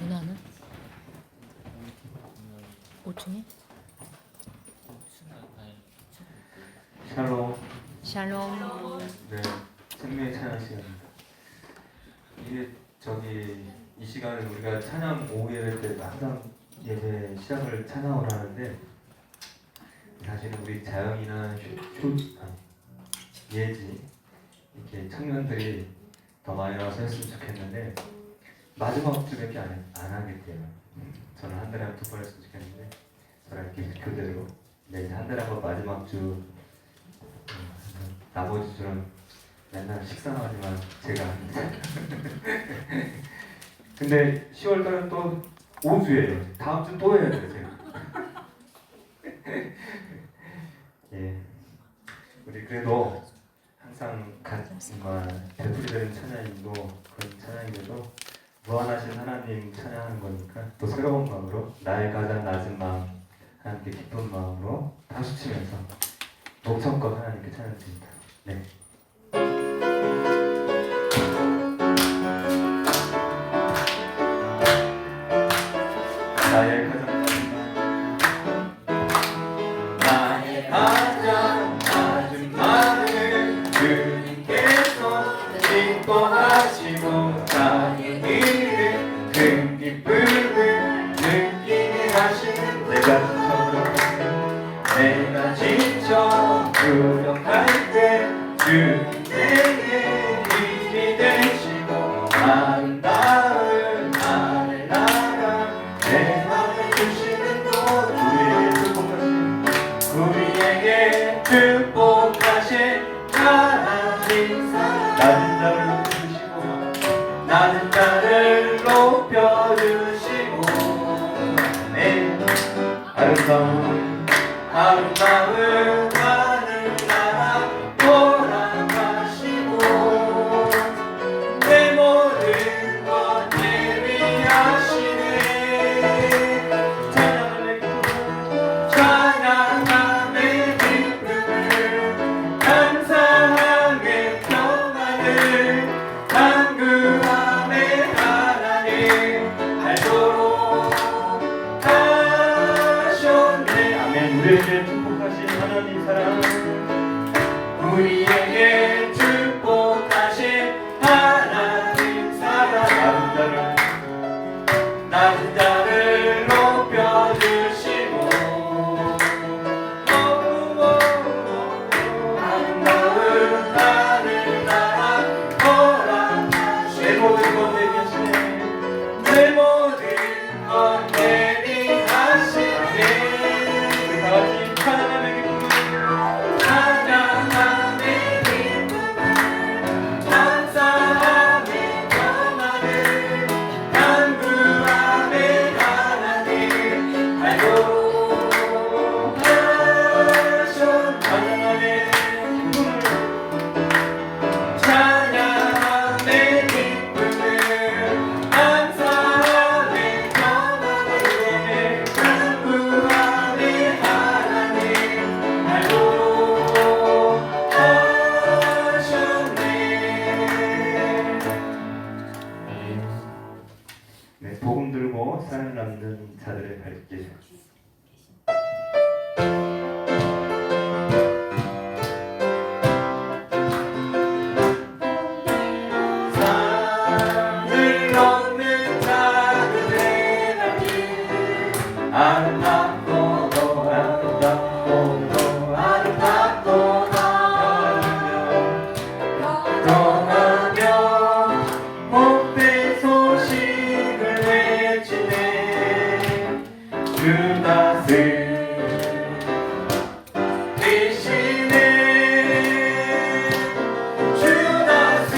누나는? 5층에? 샬롬. 샬롬. 네, 생명의 찬양 시간입니다. 이게 이 시간은 우리가 찬양 오후 예배 때 항상 예배 시작을 찬양을 하는데, 사실은 우리 자영이나 예지 이렇게 청년들이 더 많이 나와서 했으면 좋겠는데, 마지막 주밖에 안 하겠대요. 저는 한 달에 한 2번 했으면 좋겠는데, 저랑 이렇게 교대로 이제 한 달에 한 번 마지막 주, 나머지 주는 맨날 식사하지만 제가 합니다. 근데 10월달은 또 5주예요. 다음 주 또 해야 돼요, 제가. 예, 우리 그래도 항상 되풀이되는 찬양이고, 그런 찬양인데도 무한하신 하나님 찬양하는 거니까 또 새로운 마음으로, 나의 가장 낮은 마음, 하나님께 기쁜 마음으로 박수 치면서 목청껏 하나님께 찬양드립니다. 네. 나의 가장 낮은 마음을 주님께서 기뻐하시고, 나의 일은 큰 기쁨을 느끼게 하시는, 내가 지쳐 무력할 때 주님 내게 힘이 되시고, 아름다운 나를 나가 내 맘에 주시는 것, 우리에게 축복하신 하나님 사랑, 낮은 자를 높여주시고, 네, 아름다운 하늘나라 보라가시고, 내 모든 것 예비하시네. 찬양함의 기쁨을, 감사함의 평안을, 간구함의 하나님 알도록 하셨네. 아멘. 우리에게 축복하신 하나님 사랑, 우리에게 축복하신 하나님 사랑, 낮은 자를 높여주시고, 아름다운 하늘나라 허락하시고, 내 모든 것 예비하시네. 내 모든 것 예비하시네. 우리 다같이 찬양함의 기쁨을, 찬양함의 기쁨을, 감사함의 평안을, 간구함의 하나님 알도록 하셨네. 찬양함의 기쁨을, 감사함의 평안을, 간구함의 하나님 알도록 하셨네. 네, 복음 들고 사랑 남는 자들의 발길. 산을 넘는 자들의 발길, 아름답고도 아름답고도 아름답고도 떠나며 복된 소식을 외치네. 주다스 되시네. 주다스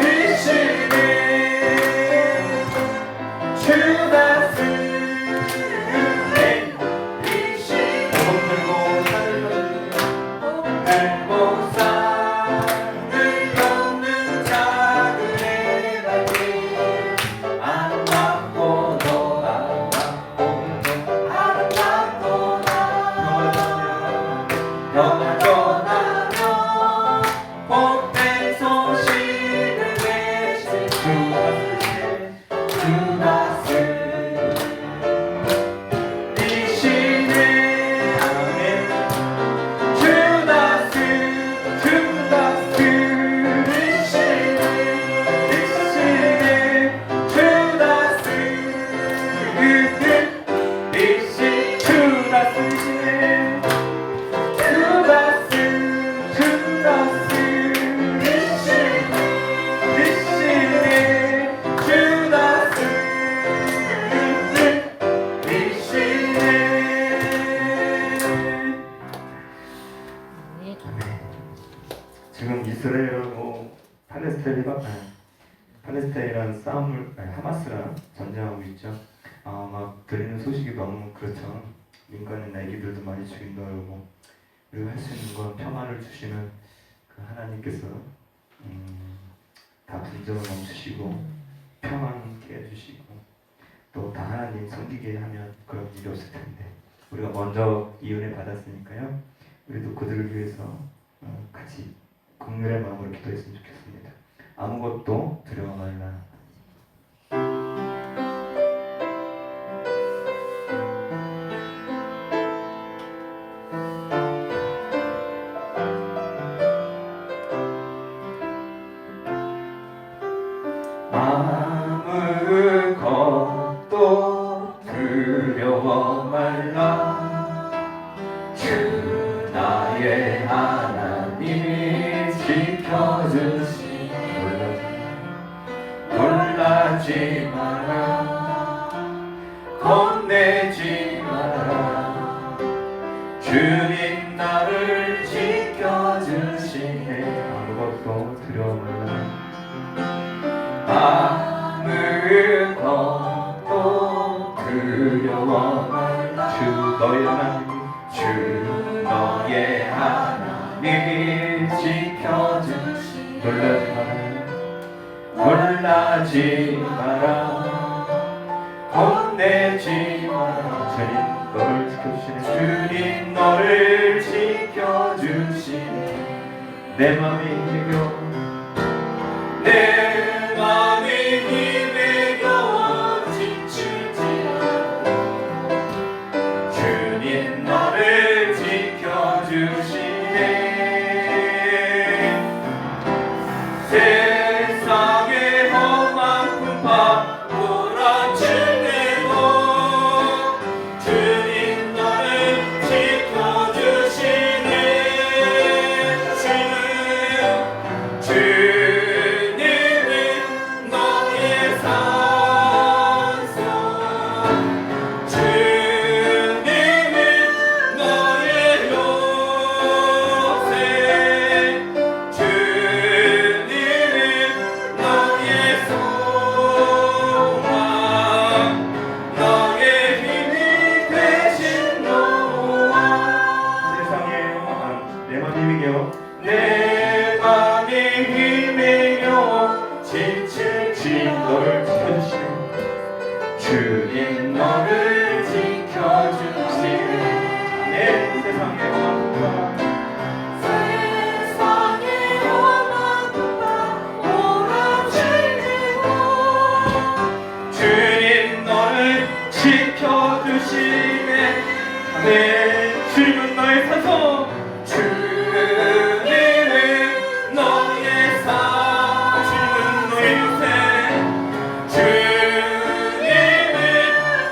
되시네. 주다스 되시네. 들고 산을 넘는 자들의 발길, 아름답고도 아름답고도 평화 전하며 복된 소식을 외치네. 지금 이스라엘하고 팔레스타인이란 싸움을 하마스랑 전쟁하고 있죠. 막 들리는 소식이 너무 그렇죠. 민간인 애기들도 많이 죽인다고 하고, 우리가 할 수 있는 건 평안을 주시는 그 하나님께서 다 분쟁을 멈추시고 평안케 해주시고 또 다 하나님 섬기게 하면 그런 일이 없을 텐데, 우리가 먼저 이 은혜 받았으니까요. 우리도 그들을 위해서 같이 긍휼의 마음으로 기도했으면 좋겠습니다. 아무것도 두려워 말라. 아무것도 두려워 말라. 주 나의 하나님이 지켜주시네. 놀라지 마라. 겁내지 마라. 주님 나를 지켜주시네. 아무것도 두려워 말라. 아무것도 두려워 말라. 주 너의 하나님, 주 너의 하나님이 지켜주시. 놀라지 마라. 겁내지 마라. 주님 너를 지켜주시네. 주님 너를 지켜주시네. 내 맘이 힘겨 내 맘이 힘에 겨워 지칠지라도 주님 너를 지켜주시네. 세상의 험한 풍파 몰아칠 때도 주님 너를 지켜주시네. 주님은 너의 산소, 주님은 너의 요새, 주님은 너의 소망, 너의 힘이 되신 여호와. 세상에 내 맘이 힘이겨 내 맘이 힘에 겨워 지칠지 너를 지켜주시네. 주님 너를 지켜주시네. 내 세상에 험한 풍파 몰아치고 주님 너를 지켜주시네. 내 주님은 너의 산소, 주님은 너의 산, 주님은 너의 요새, 주님은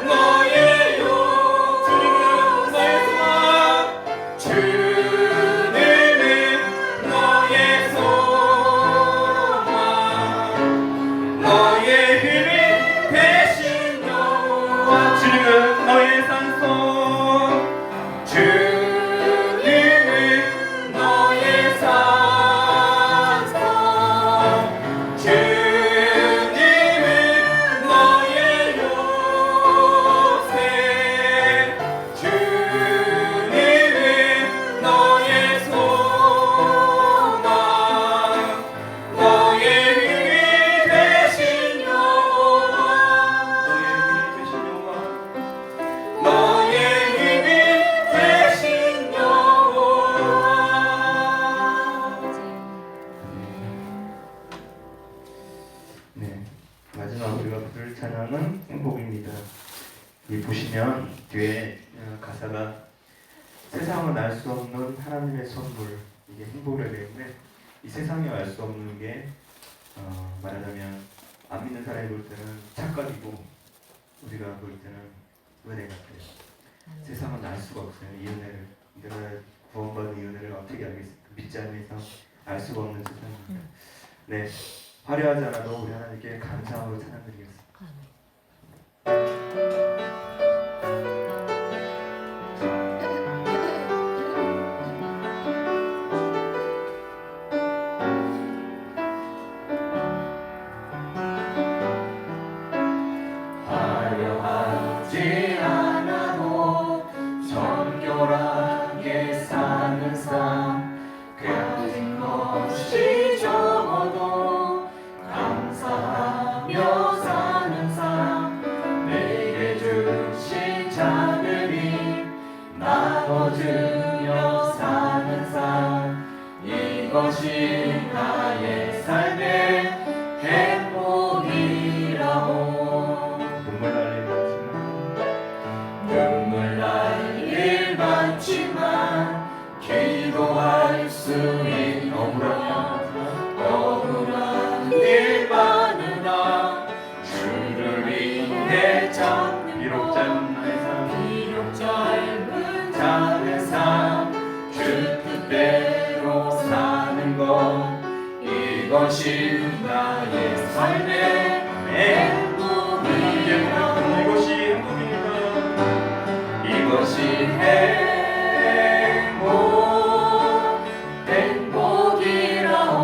너의 요, 주님은 너의 소망, 주님은 너의 소망, 너의 힘이 되신 여호와. 주님은 너의 산소, 주님은 네, 마지막 우리가 부를 찬양은 행복입니다. 이 보시면 뒤에 가사가 세상은 알 수 없는 하나님의 선물, 이게 행복이라 되어 있는데, 이 세상이 알 수 없는 게 말하자면 안 믿는 사람이 볼 때는 착각이고 우리가 볼 때는 은혜 같아요. 세상은 알 수가 없어요. 이 은혜를, 내가 구원받은 이 은혜를 어떻게 알겠습니까? 믿지 않는 이상 알 수가 없는 세상입니다. 네, 화려하지 않아도 우리 하나님께 감사함으로 찬양드리겠습니다. 화려하지 않아도 정결하게 사는 삶, 가진 것이 적어도 감사하며 사는 삶, 내게 주신 작은 힘 나눠주며 사는 삶, 이것이 나의 삶의 행복이라고. 눈물 날 일 많지만 기도할 수 있는 억울한 일 많으나 주를 위해 참는 비록 짧은 나의 삶, 비록 짧은 작은 삶, 주 뜻대로 사는 것, 이것이 나의 삶의 행복이라. 이것이 행복입니다. 이것이 행복이라오.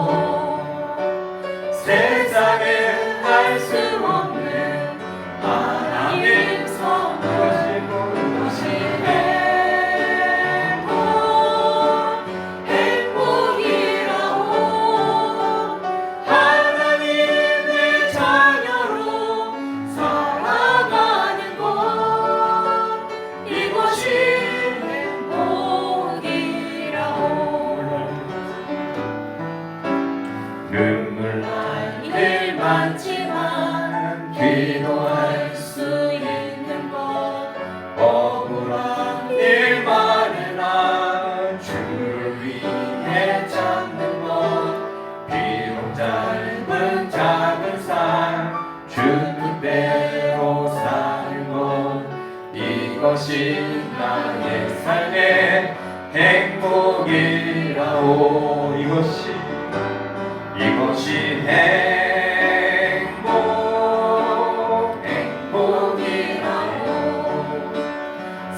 세상에 알 수 없는 하나님 선물, 이것이 행복이라오. 하나님의 자녀로 살아가는 것, 이것이 행복이라오. 눈물 날 일 많지만 기도할 수 있는 것, 억울한 일 많으나 주를 위해 찾는 것, 비록 짧은 작은 삶, 주 뜻대로 사는 것, 이것이 나의 삶의 행복이라오. 이것이 행복이라오.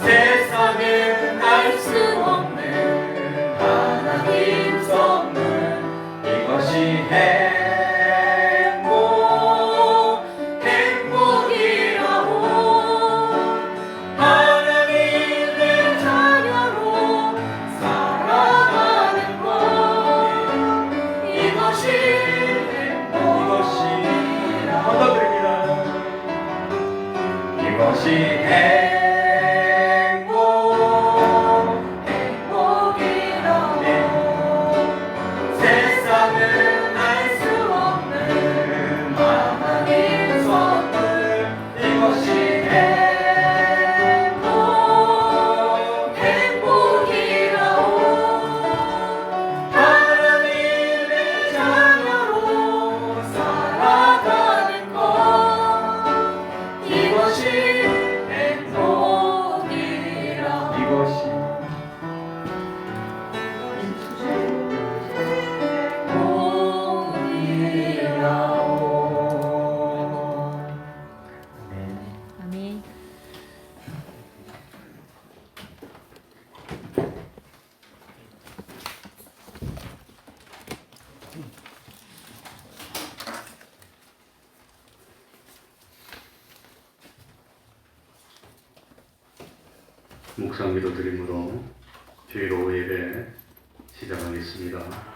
세상은 알 수 없는 하나님 선물, 이것이 행복이라오. 하나님의 자녀로 살아가는 것, 이것이 행복이라오. 이것이 행복이라오. 세상은 알 수 없는 하나님 선물, 이것이 행복이라오. 하나님의 자녀로 살아가는 것, 이것이 행복이라오. 네. 아멘. 묵상 기도 드림으로 주일 예배 시작하겠습니다.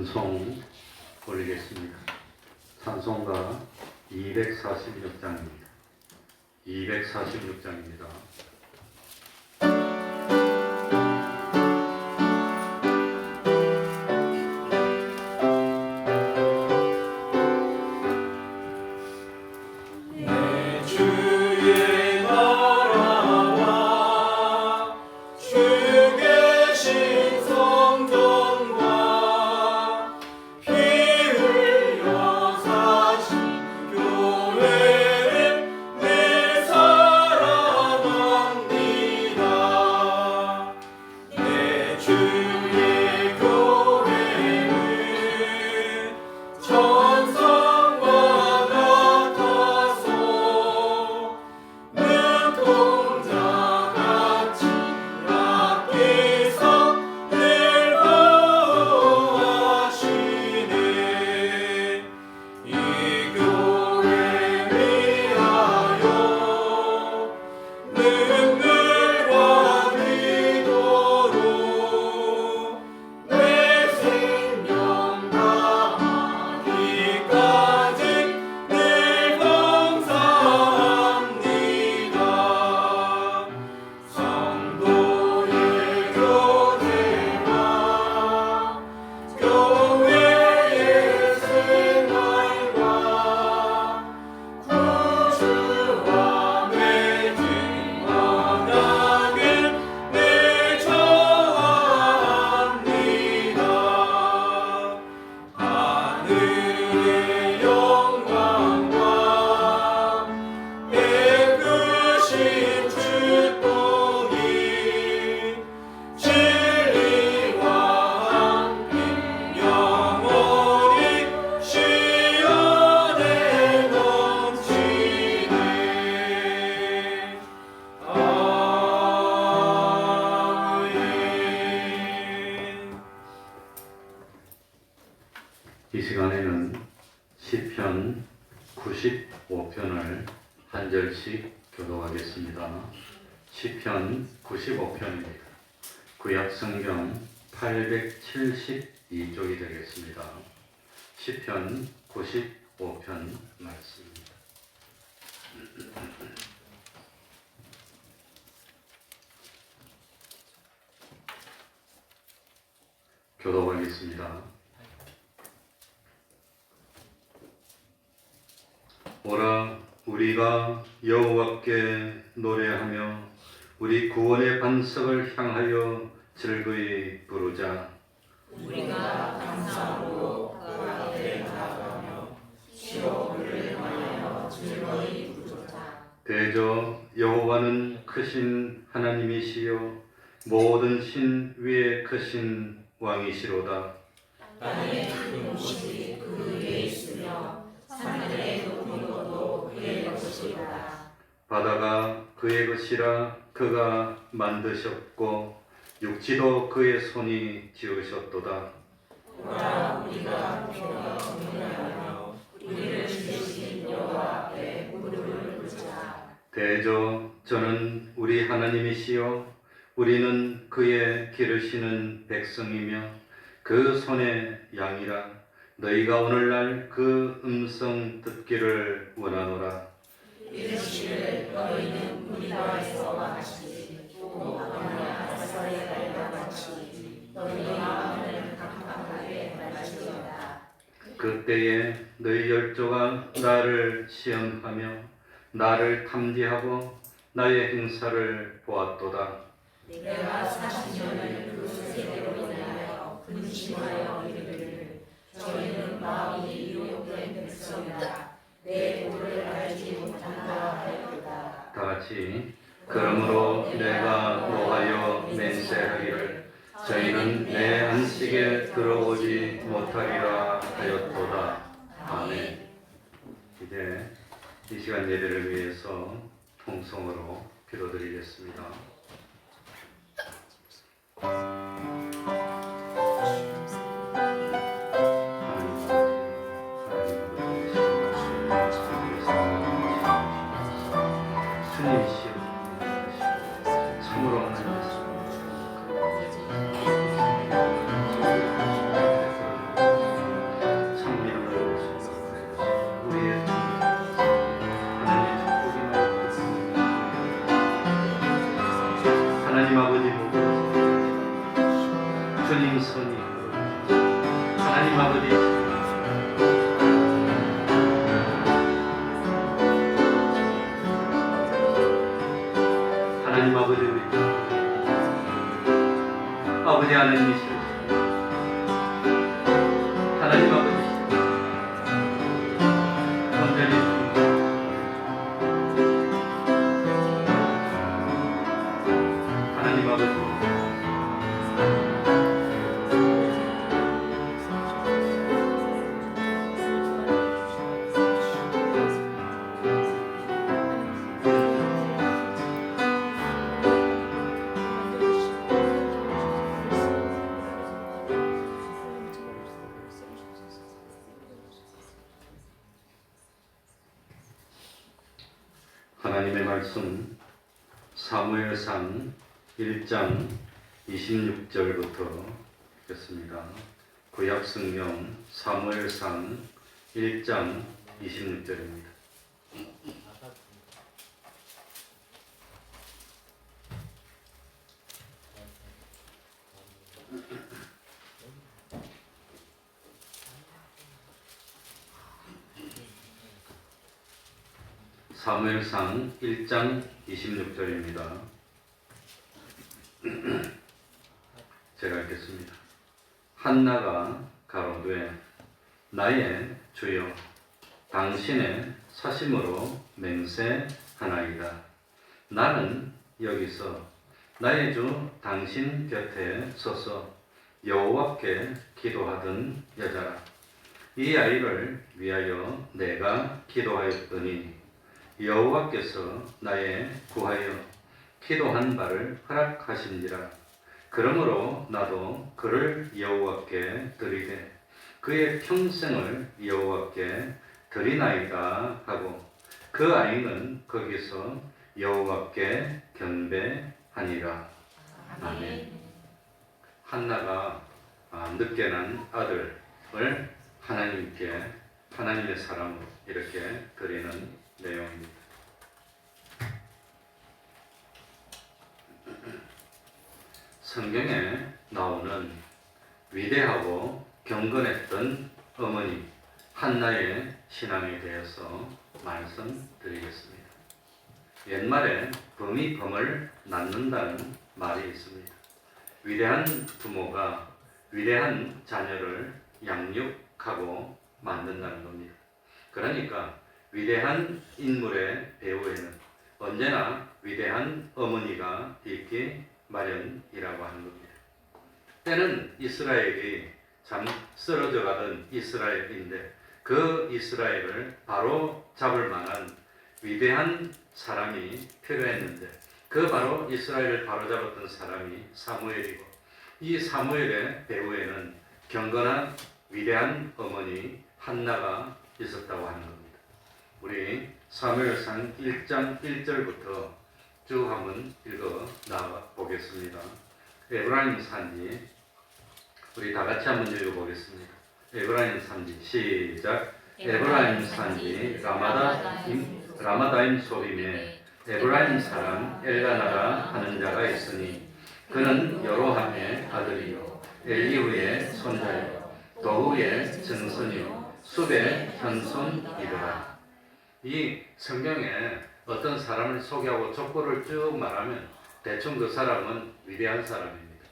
찬송 올리겠습니다. 찬송가 246장입니다. 246장입니다. 주의 나라와 주 계신 성전과 피 흘려 사신 교회를 내 사랑합니다. 내 주의 교회는 천성과 같아서 눈동자같이 앞에서 늘 보호하시네. 이 교회 위하여 눈물과 기도로 내 생명 다하기까지 늘 봉사합니다. 성도의 교제와 교회의 생활과 구주와 맺은 언약을 늘 좋아합니다. 하늘의 영광과 베푸신 축복이 진리와 함께 영원히 시온에 넘치네. 아멘. 이 시간에는 시편 95편을 한 절씩 교독하겠습니다. 시편 95편입니다. 구약 성경 872쪽이 되겠습니다. 시편 95편 말씀입니다. 교독하겠습니다. 오라 우리가 여호와께 노래하며 우리 구원의 반석을 향하여 즐거이 부르자. 우리가 감사로 그 앞에 나아가며 시온을 향하여 즐거이 부르자. 대저 여호와는 크신 하나님이시요 모든 신 위에 크신 왕이시로다. 땅의 큰 곳이 그 위에 있으며 산들의 높은 곳도 그의 것이로다. 바다가 그의 것이라 그가 만드셨고 육지도 그의 손이 지으셨도다. 오라 우리가 주여 경배하며 우리를 지으신 여호와 앞에 무릎을 꿇자. 대저 저는 우리 하나님이시요 우리는 그의 기르시는 백성이며 그 손의 양이라. 너희가 오늘날 그 음성 듣기를 원하노라. 이르시기를 너희는 무리바에서와 같이 또 아버나 아사의 날과 같이 너희 마음을 강팍하게 만들지어다. 그때에 너희 열조가 나를 시험하며 나를 탐지하고 나의 행사를 보았도다. 내가 40년을 그 세대로 인하여 근심하여 이르기를 저희는 마음이 유혹된 백성이다. 내 도를 알지 못한다 하였도다. 다 같이 그러므로 내가 노하여 맹세하기를 저희는 내 안식에 들어오지 못하리라 하였도다. 아멘. 이제 이 시간 예배를 위해서 통성으로 기도드리겠습니다. 주님이시여 참으로 하나님이시여 하나님 아버지 주님 손이 하나님 아버지 하나님 아버지 우리 아버지 하나님이시여 하나님 아버지 온전히 하나님 아버지 하나님의 말씀 사무엘상 1장 26절부터 읽겠습니다. 구약 성경 사무엘상 1장 26절입니다. 사무엘상 1장 26절입니다. 제가 읽겠습니다. 한나가 가로되 나의 주여 당신의 사심으로 맹세하나이다. 나는 여기서 나의 주 당신 곁에 서서 여호와께 기도하던 여자라. 이 아이를 위하여 내가 기도하였더니 여호와께서 나의 구하여 기도한 바를 허락하신지라. 그러므로 나도 그를 여호와께 드리되 그의 평생을 여호와께 드리나이다 하고 그 아이는 거기서 여호와께 경배하니라. 아멘. 한나가 늦게 난 아들을 하나님께 하나님의 사람으로 이렇게 드리는 내용입니다. 성경에 나오는 위대하고 경건했던 어머니 한나의 신앙에 대해서 말씀드리겠습니다. 옛말에 범이 범을 낳는다는 말이 있습니다. 위대한 부모가 위대한 자녀를 양육하고 만든다는 겁니다. 그러니까 위대한 인물의 배후에는 언제나 위대한 어머니가 있기 마련이라고 하는 겁니다. 때는 이스라엘이 참 쓰러져 가던 이스라엘인데 그 이스라엘을 바로 잡을 만한 위대한 사람이 필요했는데 그 바로 이스라엘을 바로 잡았던 사람이 사무엘이고 이 사무엘의 배후에는 경건한 위대한 어머니 한나가 있었다고 하는 겁니다. 우리 사무엘상 1장 1절부터 쭉 한번 읽어 나가 보겠습니다. 에브라임 산지 우리 다 같이 한번 읽어 보겠습니다. 에브라임 산지 시작. 에브라임 산지 라마다임 소림에 에브라임 사람 엘가나라 하는 자가 있으니 그는 여로함의 아들이요 엘리후의 손자요 도후의 증손이요 숲의 현손이더라. 이 성경에 어떤 사람을 소개하고 족보를 쭉 말하면 대충 그 사람은 위대한 사람입니다.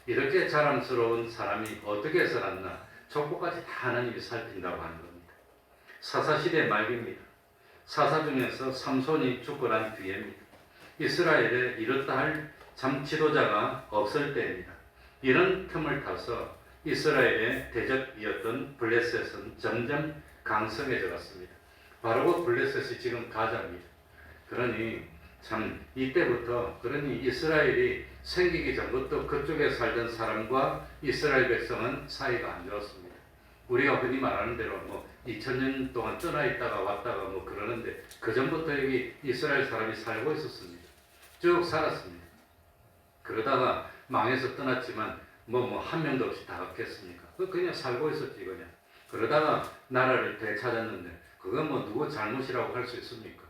이렇게 자랑스러운 사람이 어떻게 살았나 족보까지 다 하나님이 살핀다고 하는 겁니다. 사사시대 말기입니다. 사사 중에서 삼손이 죽고 난 뒤에입니다. 이스라엘에 이렇다 할 참 지도자가 없을 때입니다. 이런 틈을 타서 이스라엘의 대적이었던 블레셋은 점점 강성해져 갔습니다. 바로 그 블레셋이 지금 가자입니다. 그러니 참 이때부터 그러니 이스라엘이 생기기 전부터 그쪽에 살던 사람과 이스라엘 백성은 사이가 안 좋았습니다. 우리가 흔히 말하는 대로 2000년 동안 떠나 있다가 왔다가 그러는데 그 전부터 여기 이스라엘 사람이 살고 있었습니다. 쭉 살았습니다. 그러다가 망해서 떠났지만 한 명도 없이 다 갔겠습니까? 그냥 살고 있었지 그냥. 그러다가 나라를 되찾았는데 그건 누구 잘못이라고 할 수 있습니까?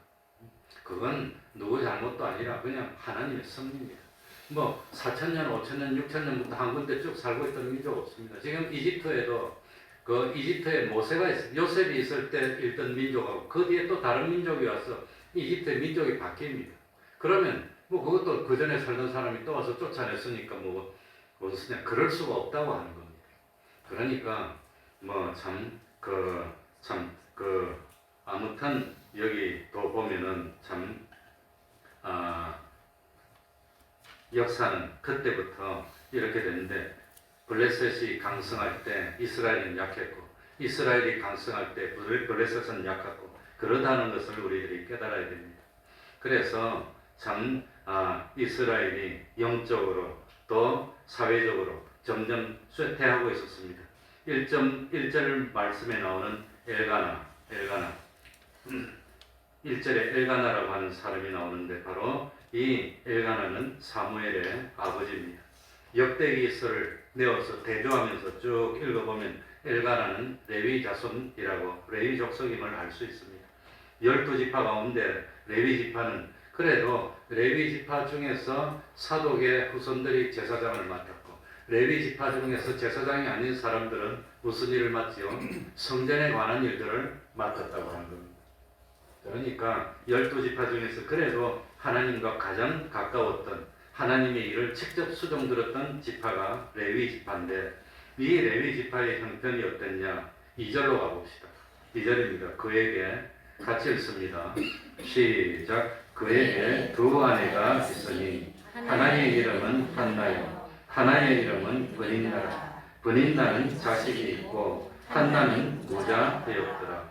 그건 누구 잘못도 아니라 그냥 하나님의 섭리입니다. 뭐 4,000년, 5,000년, 6,000년부터 한 군데 쭉 살고 있던 민족 없습니다. 지금 이집트에도 그 이집트에 모세가 요셉이 있을 때 있던 민족하고 그 뒤에 또 다른 민족이 와서 이집트의 민족이 바뀝니다. 그러면 뭐 그것도 그 전에 살던 사람이 또 와서 쫓아냈으니까 뭐 무슨 그럴 수가 없다고 하는 겁니다. 그러니까 뭐 아무튼 여기 또 보면은 참 역사는 그때부터 이렇게 됐는데 블레셋이 강성할 때 이스라엘은 약했고 이스라엘이 강성할 때 블레셋은 약했고 그러다는 것을 우리들이 깨달아야 됩니다. 그래서 참 이스라엘이 영적으로 또 사회적으로 점점 쇠퇴하고 있었습니다. 1절 말씀에 나오는 엘가나 1절에 엘가나라고 하는 사람이 나오는데 바로 이 엘가나는 사무엘의 아버지입니다. 역대기서를 내어서 대조하면서 쭉 읽어보면 엘가나는 레위 자손이라고 레위 족속임을 알 수 있습니다. 12지파 가운데 레위 지파는 그래도 레위 지파 중에서 사독의 후손들이 제사장을 맡았고 레위 지파 중에서 제사장이 아닌 사람들은 무슨 일을 맡지요? 성전에 관한 일들을 맡았다고 하는 겁니다. 그러니까 12지파 중에서 그래도 하나님과 가장 가까웠던 하나님의 일을 직접 수종 들었던 지파가 레위 지파인데 이 레위 지파의 형편이 어땠냐? 2절로 가봅시다. 2절입니다. 그에게 같이 읽습니다. 시작. 그에게 두 아내가 있으니 하나의 이름은 한나요 하나의 이름은 브닌나라. 브닌나는 자식이 있고 한나는 무자되었더라.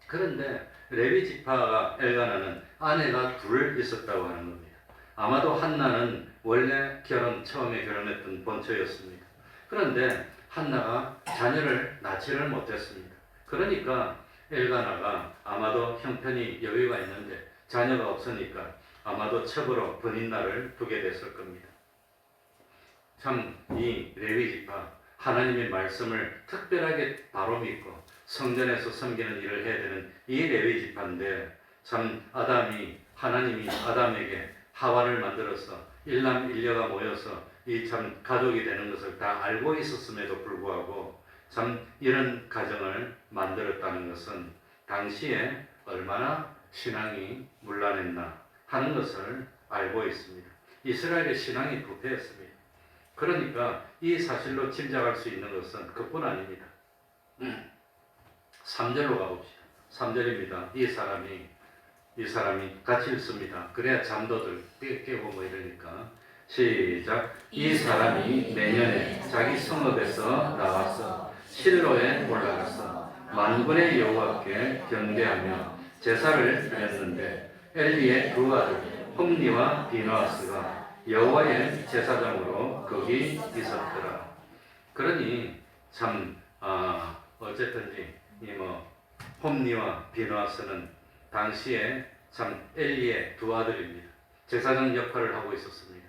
그런데 레위 지파가 엘가나는 아내가 둘 있었다고 하는 겁니다. 아마도 한나는 원래 처음에 결혼했던 본처였습니다. 그런데 한나가 자녀를 낳지를 못했습니다. 그러니까 엘가나가 아마도 형편이 여유가 있는데 자녀가 없으니까 아마도 첩으로 브닌나를 두게 됐을 겁니다. 참 이 레위 지파 하나님의 말씀을 특별하게 바로 믿고 성전에서 섬기는 일을 해야 되는 이 레위 지파인데 참 하나님이 아담에게 하와를 만들어서 일남일녀가 모여서 이 참 가족이 되는 것을 다 알고 있었음에도 불구하고 참 이런 가정을 만들었다는 것은 당시에 얼마나 신앙이 문란했나 하는 것을 알고 있습니다. 이스라엘의 신앙이 부패했습니다. 그러니까 이 사실로 짐작할 수 있는 것은 그뿐 아닙니다. 3절로 가봅시다. 3절입니다. 이 사람이 같이 읽습니다. 그래야 잠도들 깨고 뭐 이러니까 시작. 이 사람이 내년에 자기 성읍에서 나와서 실로에 올라가서 만군의 여호와께 경배하며 제사를 드렸는데 엘리의 두 아들 홈니와 비누아스가 여호와의 제사장으로 거기 있었더라. 그러니 참 어쨌든지 홈니와 비누아스는 당시에 참 엘리의 두 아들입니다. 제사장 역할을 하고 있었습니다.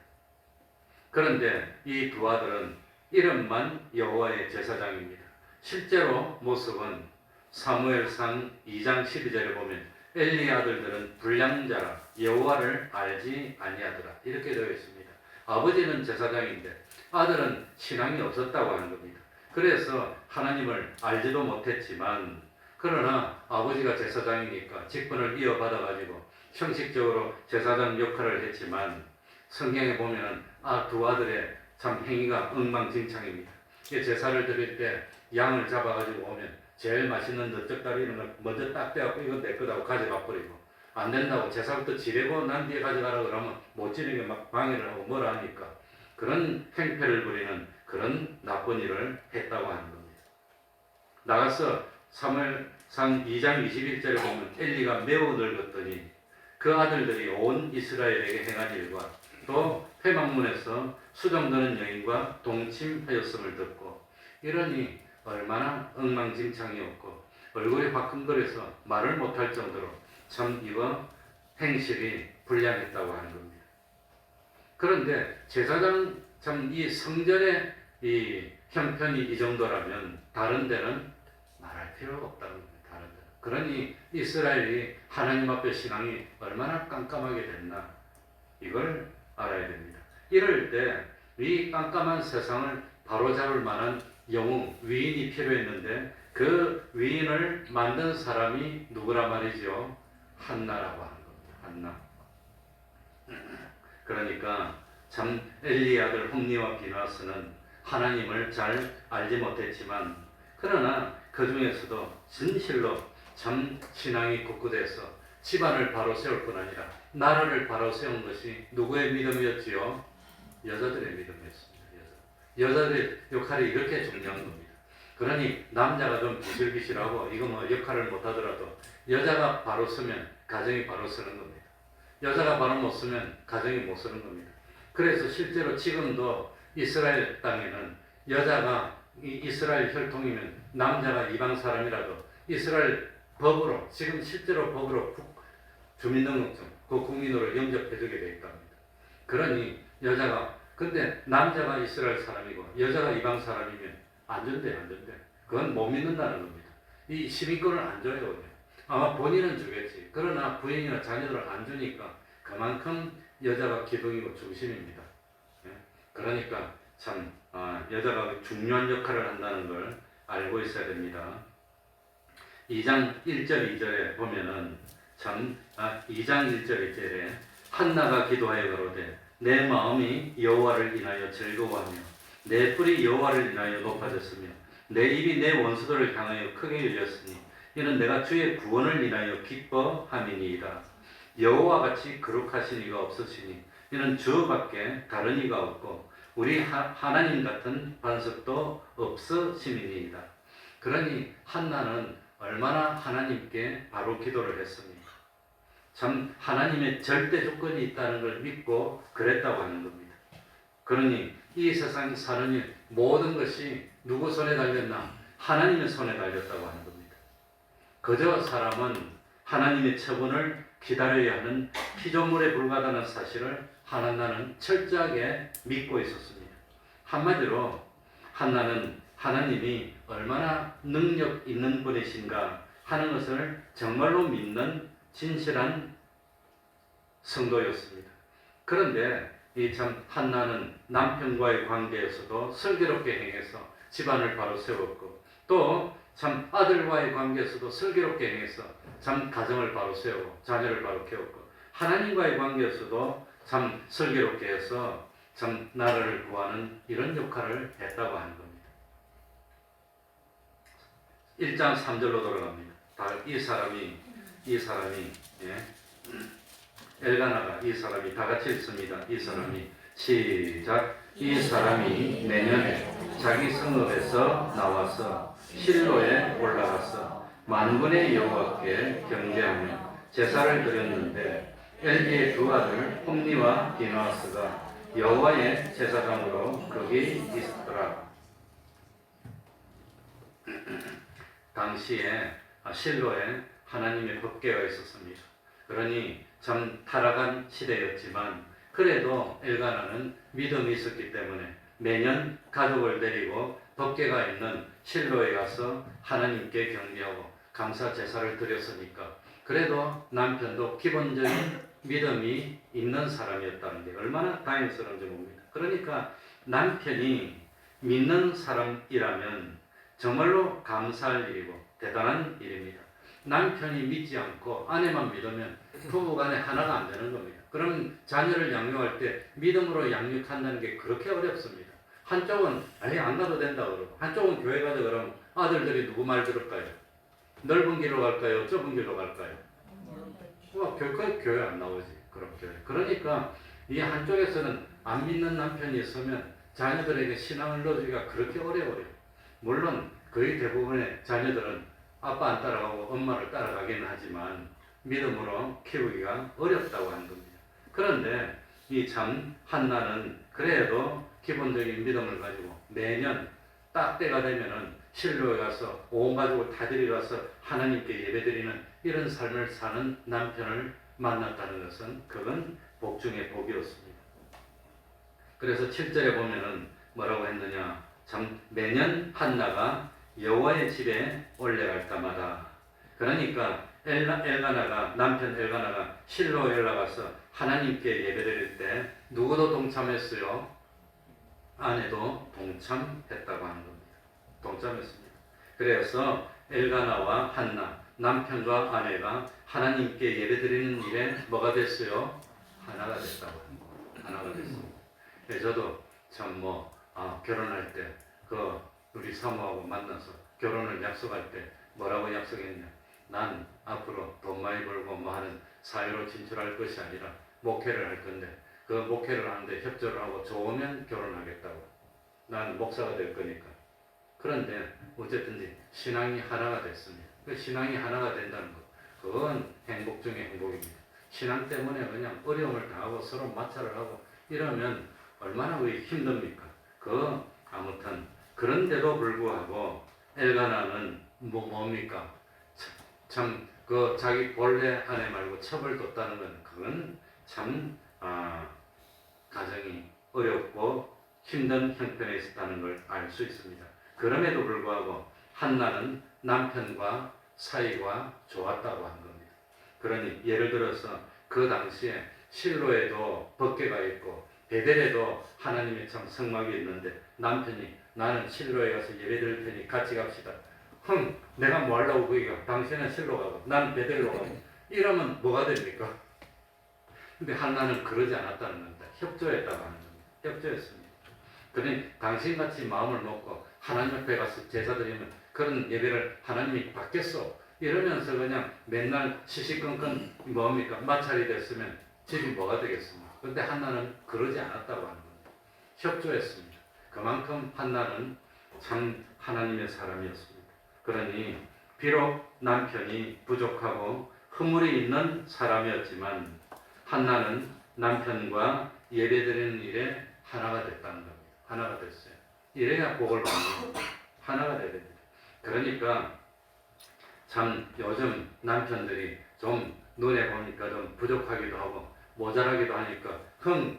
그런데 이 두 아들은 이름만 여호와의 제사장입니다. 실제로 모습은 사무엘상 2장 12절에 보면 엘리의 아들들은 불량자라 여호와를 알지 아니하더라 이렇게 되어 있습니다. 아버지는 제사장인데 아들은 신앙이 없었다고 하는 겁니다. 그래서 하나님을 알지도 못했지만 그러나 아버지가 제사장이니까 직분을 이어받아 가지고 형식적으로 제사장 역할을 했지만 성경에 보면은 두 아들의 참 행위가 엉망진창입니다. 제사를 드릴 때 양을 잡아가지고 오면 제일 맛있는 넓적다리 이런 걸 먼저 딱 떼갖고 이건 내 거다고 가져가 버리고 안 된다고 제사부터 지내고 난 뒤에 가져가라 그러면 못 지내게 막 방해를 하고 뭐라 하니까 그런 행패를 부리는 그런 나쁜 일을 했다고 하는 겁니다. 나가서 사무엘상 2장 21절에 보면 엘리가 매우 늙었더니 그 아들들이 온 이스라엘에게 행한 일과 또 회막문에서 수정드는 여인과 동침하였음을 듣고 이러니 얼마나 엉망진창이었고 얼굴이 화끈거려서 말을 못할 정도로 참 이거 행실이 불량했다고 하는 겁니다. 그런데 제사장 참 이 성전의 이 형편이 이 정도라면 다른 데는 말할 필요가 없다는 겁니다. 다른 데는. 그러니 이스라엘이 하나님 앞에 신앙이 얼마나 깜깜하게 됐나 이걸 알아야 됩니다. 이럴 때 이 깜깜한 세상을 바로잡을 만한 영웅, 위인이 필요했는데 그 위인을 만든 사람이 누구란 말이죠? 한나라고 하는 겁니다. 한나. 그러니까 참 엘리의 아들 홈니와 비나스는 하나님을 잘 알지 못했지만 그러나 그 중에서도 진실로 참 신앙이 굳굳해서 집안을 바로 세울 뿐 아니라 나라를 바로 세운 것이 누구의 믿음이었지요? 여자들의 믿음이었습니다. 여자들의 역할이 이렇게 중요한 겁니다. 그러니 남자가 좀 비실비실하고 이거 뭐 역할을 못하더라도 여자가 바로 서면 가정이 바로 서는 겁니다. 여자가 바로 못 서면 가정이 못 서는 겁니다. 그래서 실제로 지금도 이스라엘 땅에는 여자가 이스라엘 혈통이면 남자가 이방 사람이라도 이스라엘 법으로 지금 실제로 법으로 주민등록증 그 국민으로 영접해주게 되어 있답니다. 그러니 여자가 근데 남자가 이스라엘 사람이고 여자가 이방 사람이면 안 준대. 그건 못 믿는다는 겁니다. 이 시민권을 안 줘요. 아마 본인은 주겠지. 그러나 부인이나 자녀들을 안 주니까 그만큼 여자가 기둥이고 중심입니다. 그러니까 참 여자가 중요한 역할을 한다는 걸 알고 있어야 됩니다. 2장 1절 2절에 보면은 참 2장 1절 2절에 한나가 기도하여 가로되 내 마음이 여호와를 인하여 즐거워하며 내 뿔이 여호와를 인하여 높아졌으며 내 입이 내 원수들을 향하여 크게 열렸으니 이는 내가 주의 구원을 인하여 기뻐함이니이다. 여호와 같이 거룩하신 이가 없으시니 이는 주밖에 다른 이가 없고 우리 하나님 같은 반석도 없으심이니이다. 그러니 한나는 얼마나 하나님께 바로 기도를 했습니까? 참 하나님의 절대 조건이 있다는 걸 믿고 그랬다고 하는 겁니다. 그러니 이 세상에 사는 일 모든 것이 누구 손에 달렸나? 하나님의 손에 달렸다고 하는 겁니다. 그저 사람은 하나님의 처분을 기다려야 하는 피조물에 불과하다는 사실을 한나는 철저하게 믿고 있었습니다. 한마디로 한나는 하나님이 얼마나 능력 있는 분이신가 하는 것을 정말로 믿는 진실한 성도였습니다. 그런데 이 참 한나는 남편과의 관계에서도 슬기롭게 행해서 집안을 바로 세웠고 또 참 아들과의 관계에서도 슬기롭게 행해서 참 가정을 바로 세우고 자녀를 바로 키웠고 하나님과의 관계에서도 참 슬기롭게 해서 참 나라를 구하는 이런 역할을 했다고 하는 겁니다. 1장 3절로 돌아갑니다. 이 사람이 엘가나가 이 사람이 다 같이 읽습니다. 이 사람이 시작. 이 사람이 내년에 자기 성읍에서 나와서 실로에 올라가서 만군의 여호와께 경배하며 제사를 드렸는데 엘리의 두 아들 홈니와 비나스가 여호와의 제사장으로 거기 있더라. 당시에 실로에 하나님의 법궤가 있었습니다. 그러니 참 타락한 시대였지만 그래도 엘가나는 믿음이 있었기 때문에 매년 가족을 데리고 법궤가 있는 실로에 가서 하나님께 경배하고 감사 제사를 드렸으니까 그래도 남편도 기본적인 믿음이 있는 사람이었다는 게 얼마나 다행스러운지 봅니다. 그러니까 남편이 믿는 사람이라면 정말로 감사할 일이고 대단한 일입니다. 남편이 믿지 않고 아내만 믿으면 부부간에 하나가 안 되는 겁니다. 그럼 자녀를 양육할 때 믿음으로 양육한다는 게 그렇게 어렵습니다. 한쪽은 아니 안 가도 된다 그러고 한쪽은 교회 가자 그러면 아들들이 누구 말 들을까요? 넓은 길로 갈까요? 좁은 길로 갈까요? 결코 교회 안 나오지. 그렇게. 그러니까 이 한쪽에서는 안 믿는 남편이 있으면 자녀들에게 신앙을 넣어주기가 그렇게 어려워요. 물론 거의 대부분의 자녀들은 아빠 안 따라가고 엄마를 따라가기는 하지만 믿음으로 키우기가 어렵다고 하는 겁니다. 그런데 이 참 한나는 그래도 기본적인 믿음을 가지고 매년 딱 때가 되면은 실로에 가서 온 가족을 다 데려가서 하나님께 예배드리는 이런 삶을 사는 남편을 만났다는 것은 그건 복 중의 복이었습니다. 그래서 7절에 보면은 뭐라고 했느냐? 참 매년 한나가 여호와의 집에 올라갈 때마다 그러니까 남편 엘가나가 실로에 올라가서 하나님께 예배드릴 때 누구도 동참했어요. 아내도 동참했다고 하는 겁니다. 동참했습니다. 그래서 엘가나와 한나, 남편과 아내가 하나님께 예배드리는 일에 뭐가 됐어요? 하나가 됐다고 합니다. 하나가 됐습니다. 저도 참 결혼할 때 우리 사모하고 만나서 결혼을 약속할 때 뭐라고 약속했냐? 난 앞으로 돈 많이 벌고 하는 사회로 진출할 것이 아니라 목회를 할 건데 그 목회를 하는데 협조를 하고 좋으면 결혼하겠다고. 난 목사가 될 거니까. 그런데 어쨌든지 신앙이 하나가 됐습니다. 그 신앙이 하나가 된다는 것, 그건 행복 중의 행복입니다. 신앙 때문에 그냥 어려움을 당하고 서로 마찰을 하고 이러면 얼마나 힘듭니까? 아무튼 그런데도 불구하고 엘가나는 뭡니까? 참 자기 본래 아내 말고 첩을 뒀다는 건 그건 참 가정이 어렵고 힘든 형편에 있었다는 걸 알 수 있습니다. 그럼에도 불구하고 한나는 남편과 사이가 좋았다고 한 겁니다. 그러니 예를 들어서 그 당시에 실로에도 법궤가 있고 베델에도 하나님의 참 성막이 있는데 남편이 나는 실로에 가서 예배드릴 테니 같이 갑시다. 내가 뭐 하려고 거기가? 당신은 실로 가고 나는 베델로 가고 이러면 뭐가 됩니까? 근데 한나는 그러지 않았다는 겁니다. 협조했다고 하는 겁니다. 협조했습니다. 그러니 당신같이 마음을 먹고 하나님 앞에 가서 제사 드리면 그런 예배를 하나님이 받겠소 이러면서 그냥 맨날 시시끈끈 마찰이 됐으면 집이 뭐가 되겠습니까? 근데 한나는 그러지 않았다고 하는 겁니다. 협조했습니다. 그만큼 한나는 참 하나님의 사람이었습니다. 그러니 비록 남편이 부족하고 허물이 있는 사람이었지만 한나는 남편과 예배드리는 일에 하나가 됐다는 겁니다. 하나가 됐어요. 이래야 복을 받는 겁니다. 하나가 돼야 됩니다. 그러니까 참 요즘 남편들이 좀 눈에 보니까 좀 부족하기도 하고 모자라기도 하니까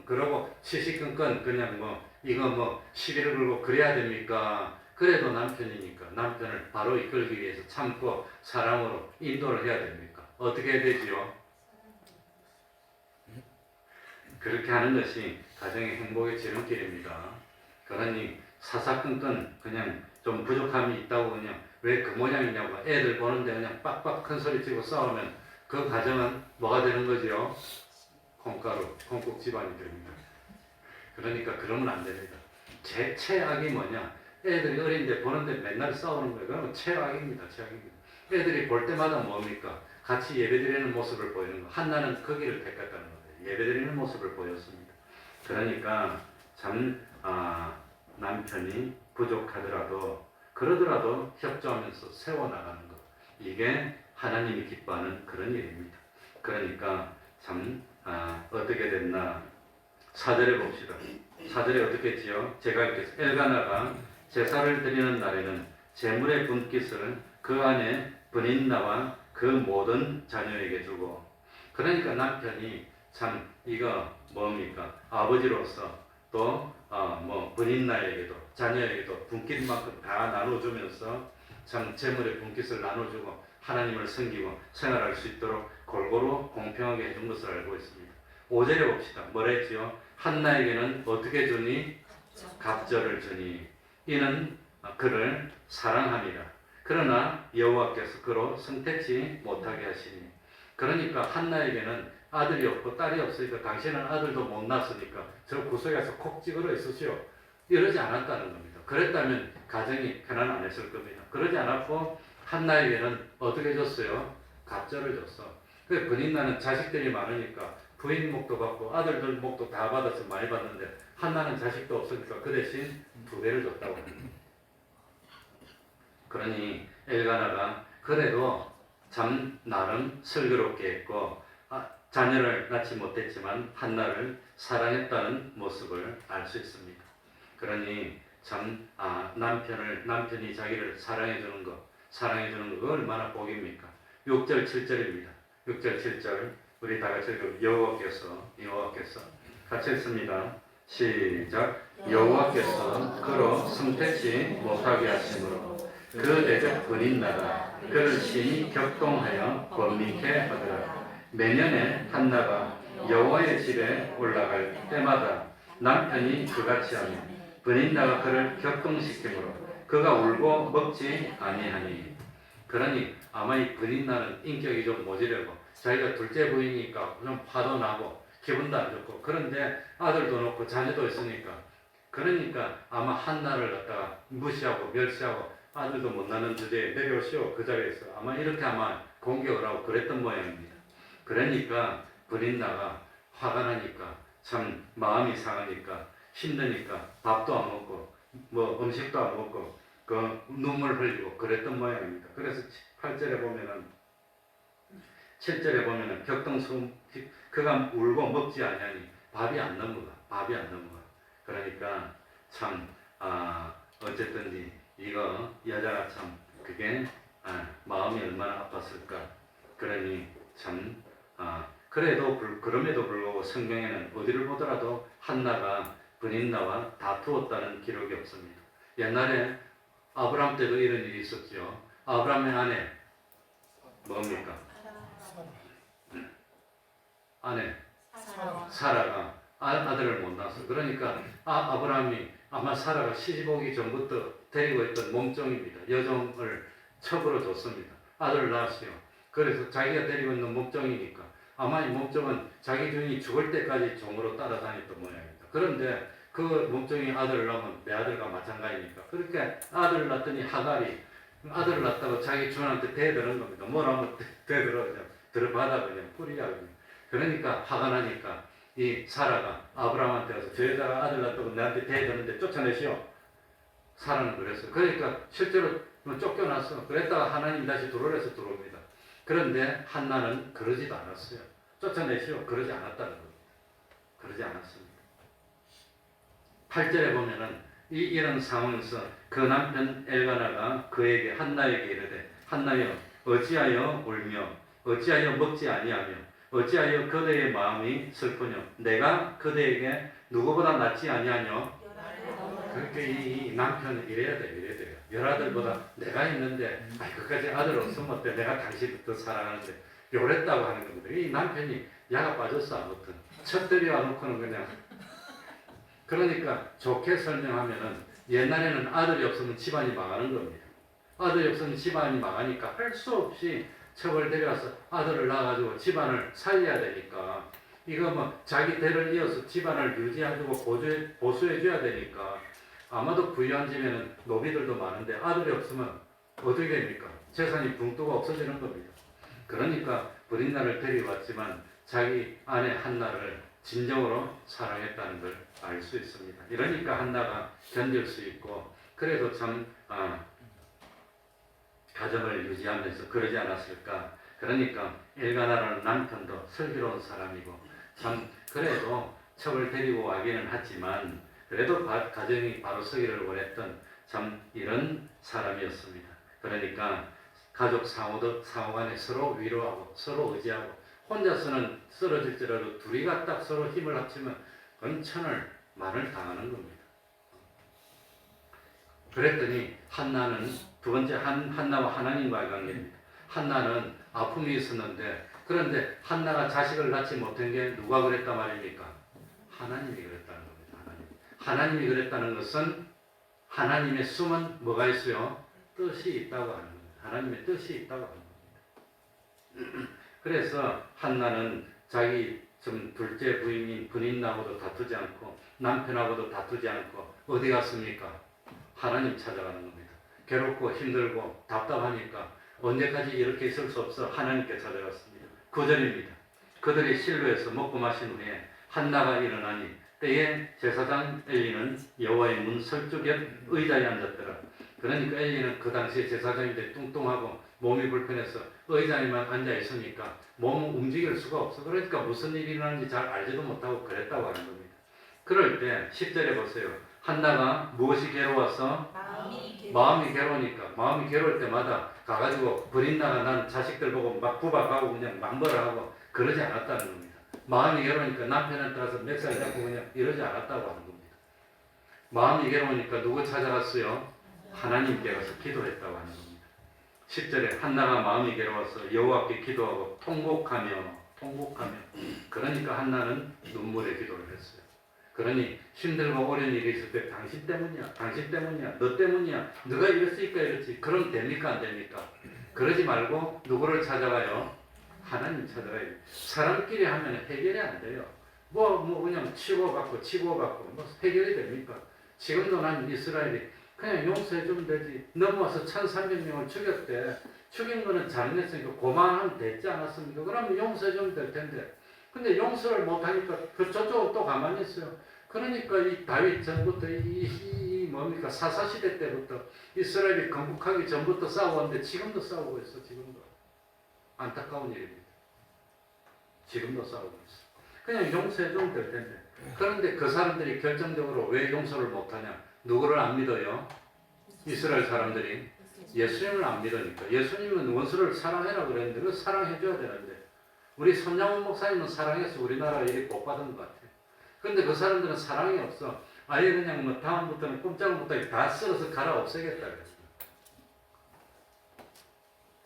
그러고 시시끈끈 그냥 이거 시비를 걸고 그래야 됩니까? 그래도 남편이니까 남편을 바로 이끌기 위해서 참고 사랑으로 인도를 해야 됩니까? 어떻게 해야 되지요? 그렇게 하는 것이 가정의 행복의 지름길입니다. 그러니 사사건건 그냥 좀 부족함이 있다고 그냥 왜 그 모양이냐고 애들 보는데 그냥 빡빡 큰 소리 치고 싸우면 그 가정은 뭐가 되는 거지요? 콩국 집안이 됩니다. 그러니까 그러면 안 됩니다. 최악이 뭐냐? 애들이 어린데 보는데 맨날 싸우는 거예요. 그러면 최악입니다. 최악입니다. 애들이 볼 때마다 뭡니까? 같이 예배드리는 모습을 보이는 거. 한나는 그 길을 택했다는 거예요. 예배드리는 모습을 보였습니다. 그러니까 참 남편이 부족하더라도 그러더라도 협조하면서 세워나가는 것, 이게 하나님이 기뻐하는 그런 일입니다. 그러니까 참 어떻게 됐나 4절에 봅시다. 4절에 어떻게 했지요? 제가 읽겠습니다. 엘가나가 제사를 드리는 날에는 제물의 분깃을 그 안에 분인나와 그 모든 자녀에게 주고, 그러니까 남편이 참 이거 뭡니까? 아버지로서 또 분인나에게도 자녀에게도 분깃만큼 다 나눠주면서 참 제물의 분깃을 나눠주고 하나님을 섬기고 생활할 수 있도록 골고루 공평하게 해준 것을 알고 있습니다. 5절에 봅시다. 뭐라 했지요? 한나에게는 어떻게 주니? 갑절을 주니 이는 그를 사랑함이라. 그러나 여호와께서 그로 선택지 못하게 하시니. 그러니까 한나에게는 아들이 없고 딸이 없으니까 당신은 아들도 못 낳았으니까 저 구석에서 콕 찌그러 있으시오. 이러지 않았다는 겁니다. 그랬다면 가정이 편안 안 했을 겁니다. 그러지 않았고 한나에게는 어떻게 줬어요? 갑절을 줬어. 그 분인나는 자식들이 많으니까 부인 목도 받고 아들들 목도 다 받아서 많이 받는데 한나는 자식도 없으니까 그 대신 2배를 줬다고 합니다. 그러니 엘가나가 그래도 참 나름 슬기롭게 했고 자녀를 낳지 못했지만 한나를 사랑했다는 모습을 알 수 있습니다. 그러니 참 남편이 자기를 사랑해주는 거 얼마나 복입니까? 6절 7절입니다. 6절 7절 우리 다 같이 읽어. 여호와께서 같이 읽습니다. 시작. 여호와께서 그로 성택지 못하게 하심으로 그 대적 분인나가 그를 심히 격동하여 범민케 하더라. 매년에 한나가 여호와의 집에 올라갈 때마다 남편이 그같이 하며 브닌다가 그를 격동시키므로 그가 울고 먹지 아니하니. 그러니 아마 이 브닌다는 인격이 좀 모질하고 자기가 둘째 부인이니까 좀 화도 나고 기분도 안 좋고, 그런데 아들도 놓고 자녀도 있으니까, 그러니까 아마 한나를 갖다가 무시하고 멸시하고 아들도 못 낳는 주제에 내려오시오 그 자리에서 아마 이렇게 아마 공격을 하고 그랬던 모양입니다. 그러니까 브린다가 화가 나니까 참 마음이 상하니까 힘드니까 밥도 안 먹고 뭐 음식도 안 먹고 그 눈물 흘리고 그랬던 모양입니다. 그래서 8절에 보면은 7절에 보면은 격동수 그가 울고 먹지 아니하니 밥이 안 넘어가. 그러니까 참 어쨌든지 이거 여자가 참 그게 마음이 얼마나 아팠을까. 그러니 참 그럼에도 불구하고 성경에는 어디를 보더라도 한나가 브닌나와 다투었다는 기록이 없습니다. 옛날에 아브라함 때도 이런 일이 있었죠. 아브라함의 아내 뭡니까? 아내 사라가 아들을 못 낳았어. 그러니까 아브라함이 아마 사라가 시집 오기 전부터 데리고 있던 몸종입니다. 여종을 첩으로 줬습니다. 아들을 낳았어요. 그래서 자기가 데리고 있는 몸종이니까 아마 이 몸종은 자기 주인이 죽을 때까지 종으로 따라다녔던 모양입니다. 그런데 그 몸종이 아들을 낳으면 내 아들과 마찬가지니까 그렇게 아들을 낳더니 하갈이 아들을 낳다가 자기 주인한테 대드는 겁니다. 뭐라면 대들어 그냥 들어받아 그냥 뿌리야 그냥. 그러니까 화가 나니까 이 사라가 아브라함한테 와서 저 여자가 아들 낳다고 내한테 대드는데 쫓아내시오. 사라는 그랬어요. 그러니까 실제로 쫓겨났어. 그랬다가 하나님 다시 들어오래서 들어옵니다. 그런데 한나는 그러지도 않았어요. 쫓아내시오. 그러지 않았다는 겁니다. 그러지 않았습니다. 8절에 보면은 이런 상황에서 그 남편 엘가나가 그에게 한나에게 이르되 한나여 어찌하여 울며 어찌하여 먹지 아니하며 어찌하여 그대의 마음이 슬프뇨 내가 그대에게 누구보다 낫지 아니하뇨. 그렇게 이 남편은 이래야 돼요. 열아들보다 내가 있는데 그까지 아들 없으면 어때? 내가 당신을 더 사랑하는데 요랬다고 하는 겁니다. 이 남편이 야가 빠졌어. 아무튼 첫 와놓고는 그냥 그러니까 좋게 설명하면은 옛날에는 아들이 없으면 집안이 망하는 겁니다. 아들이 없으면 집안이 망하니까 할 수 없이 첩을 데려와서 아들을 낳아가지고 집안을 살려야 되니까 이거 뭐 자기 대를 이어서 집안을 유지해주고 보수해줘야 되니까 아마도 부유한 집에는 노비들도 많은데 아들이 없으면 어떻게 됩니까? 재산이 붕 뜨고 없어지는 겁니다. 그러니까 브린나를 데려왔지만 자기 아내 한나를 진정으로 사랑했다는 걸 알 수 있습니다. 이러니까 한나가 견딜 수 있고 그래도 참 가정을 유지하면서 그러지 않았을까. 그러니까 엘가나라는 남편도 슬기로운 사람이고 참 그래도 첩을 데리고 와기는 하지만 그래도 가정이 바로 서기를 원했던 참 이런 사람이었습니다. 그러니까 가족 상호간에 서로 위로하고 서로 의지하고 혼자서는 쓰러질지라도 둘이가 딱 서로 힘을 합치면 그건 만을 당하는 겁니다. 그랬더니 한나는 두 번째 한나와 하나님과의 관계입니다. 한나는 아픔이 있었는데 그런데 한나가 자식을 낳지 못한 게 누가 그랬단 말입니까? 하나님이 그랬다는 겁니다. 하나님이 그랬다는 것은 하나님의 숨은 뭐가 있어요? 뜻이 있다고 하는 겁니다. 하나님의 뜻이 있다고 하는 겁니다. 그래서 한나는 자기 좀 둘째 부인인 브닌나하고도 다투지 않고 남편하고도 다투지 않고 어디 갔습니까? 하나님 찾아가는 겁니다. 괴롭고 힘들고 답답하니까 언제까지 이렇게 있을 수 없어 하나님께 찾아갔습니다. 9절입니다. 그들이 실로에서 먹고 마신 후에 한나가 일어나니 때에 제사장 엘리는 여호와의 문 설주 옆 의자에 앉았더라. 그러니까 엘리는 그 당시에 제사장인데 뚱뚱하고 몸이 불편해서 의자에만 앉아 있으니까 몸을 움직일 수가 없어. 그러니까 무슨 일이 일어나는지 잘 알지도 못하고 그랬다고 하는 겁니다. 그럴 때 10절에 보세요. 한나가 무엇이 괴로워서? 마음이 괴로우니까 마음이 괴로울 때마다 가가지고 브린나가 난 자식들 보고 막 구박하고 그냥 망벌을 하고 그러지 않았다는 겁니다. 마음이 괴로우니까 남편한테 가서 멱살 잡고 그냥 이러지 않았다고 하는 겁니다. 마음이 괴로우니까 누구 찾아갔어요? 하나님께 가서 기도했다고 하는 겁니다. 10절에 한나가 마음이 괴로워서 여호와께 기도하고 통곡하며 통곡하며. 그러니까 한나는 눈물의 기도를 했어요. 그러니 힘들고 어려운 일이 있을 때 당신 때문이야, 당신 때문이야, 너 때문이야, 너가 이랬으니까 이렇지. 그럼 됩니까 안 됩니까? 그러지 말고 누구를 찾아가요? 하나님 찾아가야 돼요. 사람끼리 하면 해결이 안 돼요. 뭐 그냥 치고받고 뭐 해결이 됩니까? 지금도 난 이스라엘이 그냥 용서해주면 되지. 넘어와서 1300명을 죽였대. 죽인 거는 잘못했으니까 고만하면 됐지 않았습니까? 그러면 용서해주면 될 텐데. 근데 용서를 못하니까 저쪽은 또 가만히 있어요. 그러니까 이 다윗 전부터 이 뭡니까 사사시대 때부터 이스라엘이 건국하기 전부터 싸웠는데 지금도 싸우고 있어. 지금도 안타까운 일입니다. 지금도 싸우고 있어. 그냥 용서해주면 될 텐데. 그런데 그 사람들이 결정적으로 왜 용서를 못하냐? 누구를 안 믿어요? 이스라엘 사람들이 예수님을 안 믿으니까. 예수님은 원수를 사랑해라 그랬는데 그 사랑해줘야 되는데 우리 손양원 목사님은 사랑해서 우리나라가 이렇게 복받은 것 같아요. 근데 그 사람들은 사랑이 없어. 아예 그냥 뭐 다음부터는 꼼짝을 못하게 다 썰어서 갈아 없애겠다 그랬어.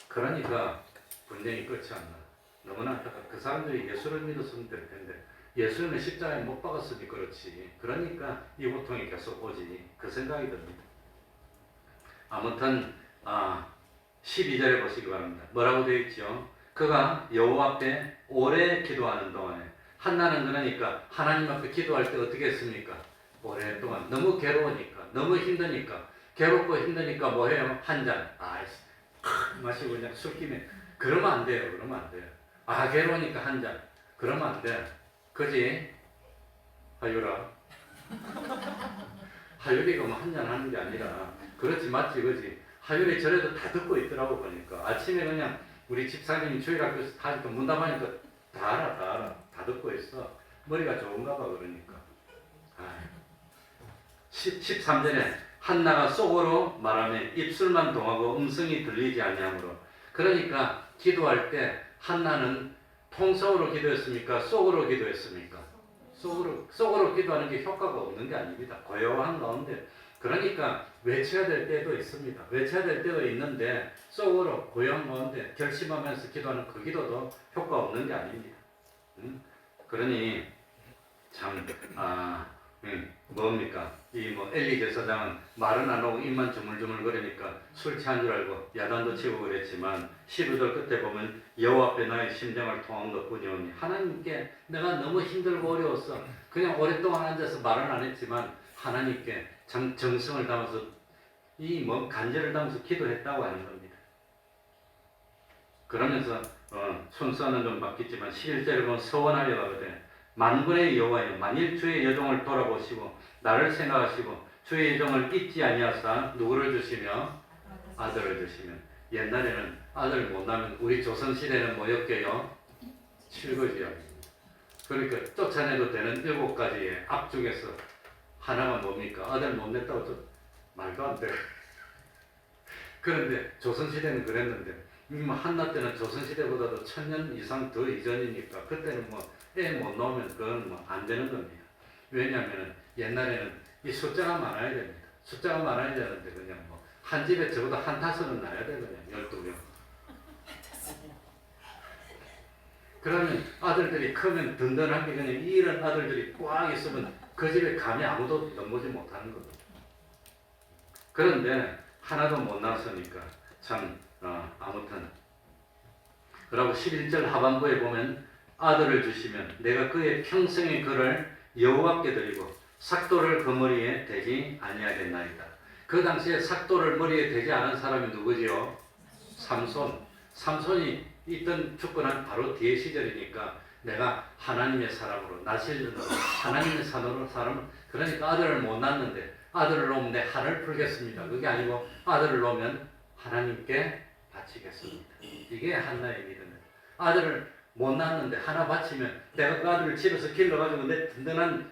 그러니까 분쟁이 끝이 안 나. 너무나 안타깝다. 그 사람들이 예수를 믿었으면 될 텐데 예수님은 십자가에 못 박았으니 그렇지. 그러니까 이 고통이 계속 오지. 그 생각이 듭니다. 아무튼 12절에 보시기 바랍니다. 뭐라고 되어 있죠? 그가 여호와 앞에 오래 기도하는 동안에 한나는 그러니까 하나님 앞에 기도할 때 어떻게 했습니까? 오랫동안 너무 괴로우니까 너무 힘드니까 괴롭고 힘드니까 뭐 해요? 한 잔 마시고 그냥 술김에 그러면 안 돼요. 그러면 안 돼요. 괴로우니까 한 잔 그러면 안 돼. 그지? 하유라 하율이가 뭐 한 잔 하는 게 아니라 그렇지 맞지 그지? 하율이 저래도 다 듣고 있더라고 보니까 아침에 그냥 우리 집사님이 주일학교에서 하니까 문답하니까 다 알아 다 듣고 있어. 머리가 좋은가 봐 그러니까. 13절에 한나가 속으로 말하며 입술만 동하고 음성이 들리지 아니하므로. 그러니까 기도할 때 한나는 통성으로 기도했습니까? 속으로 기도했습니까? 속으로 기도하는 게 효과가 없는 게 아닙니다. 고요한 가운데. 그러니까 외쳐야 될 때도 있습니다. 외쳐야 될 때도 있는데 속으로 고요한 가운데 결심하면서 기도하는 그 기도도 효과 없는 게 아닙니다. 그러니 참 뭡니까? 이 엘리 제사장은 말은 안 하고 입만 주물주물 거리니까 술 취한 줄 알고 야단도 치고 그랬지만 12절 끝에 보면 여호와 앞에 나의 심정을 통한 것뿐이오니 하나님께 내가 너무 힘들고 어려웠어. 그냥 오랫동안 앉아서 말은 안 했지만 하나님께 참 정성을 담아서 간절을 담아서 기도했다고 하는 겁니다. 그러면서 순서는 좀 바뀌지만 11절에 보면 서원하려 하거든. 만군의 여호와여 만일 주의 여종을 돌아보시고 나를 생각하시고 주의 여종을 잊지 아니하사 누구를 주시며 아들을 주시면. 옛날에는 아들 못 낳으면 우리 조선시대는 뭐였게요? 7거지요. 그러니까 쫓아내도 되는 7가지의 악 중에서 하나가 뭡니까? 아들 못 냈다고 좀 말도 안 돼. 그런데 조선시대는 그랬는데 한나 때는 조선시대보다도 1000년 이상 더 이전이니까 그때는 애 못 낳으면 그건 안 되는 겁니다. 왜냐하면 옛날에는 이 숫자가 많아야 됩니다. 숫자가 많아야 되는데 그냥 한 집에 적어도 한 5은 낳아야 되거든요. 12명. 그러면 아들들이 크면 든든하게 그냥 이런 아들들이 꽉 있으면 그 집에 감히 아무도 넘보지 못하는 겁니다. 그런데 하나도 못 낳았으니까 참 아무튼 그러고 11절 하반부에 보면 아들을 주시면 내가 그의 평생의 글을 여호와께 드리고 삭도를 그 머리에 대지 아니하겠나이다. 그 당시에 삭도를 머리에 대지 않은 사람이 누구지요? 삼손이 있던 주권한 바로 뒤의 시절이니까 내가 하나님의 사람으로 나실는 하나님의 사람을 그러니까 아들을 못 낳는데 아들을 놓으면 내 한을 풀겠습니다. 그게 아니고 아들을 놓으면 하나님께 바치겠습니다. 이게 한나의 믿음입니다. 아들을 못 낳았는데 하나 바치면 내가 그 아들을 집에서 길러가지고 내 든든한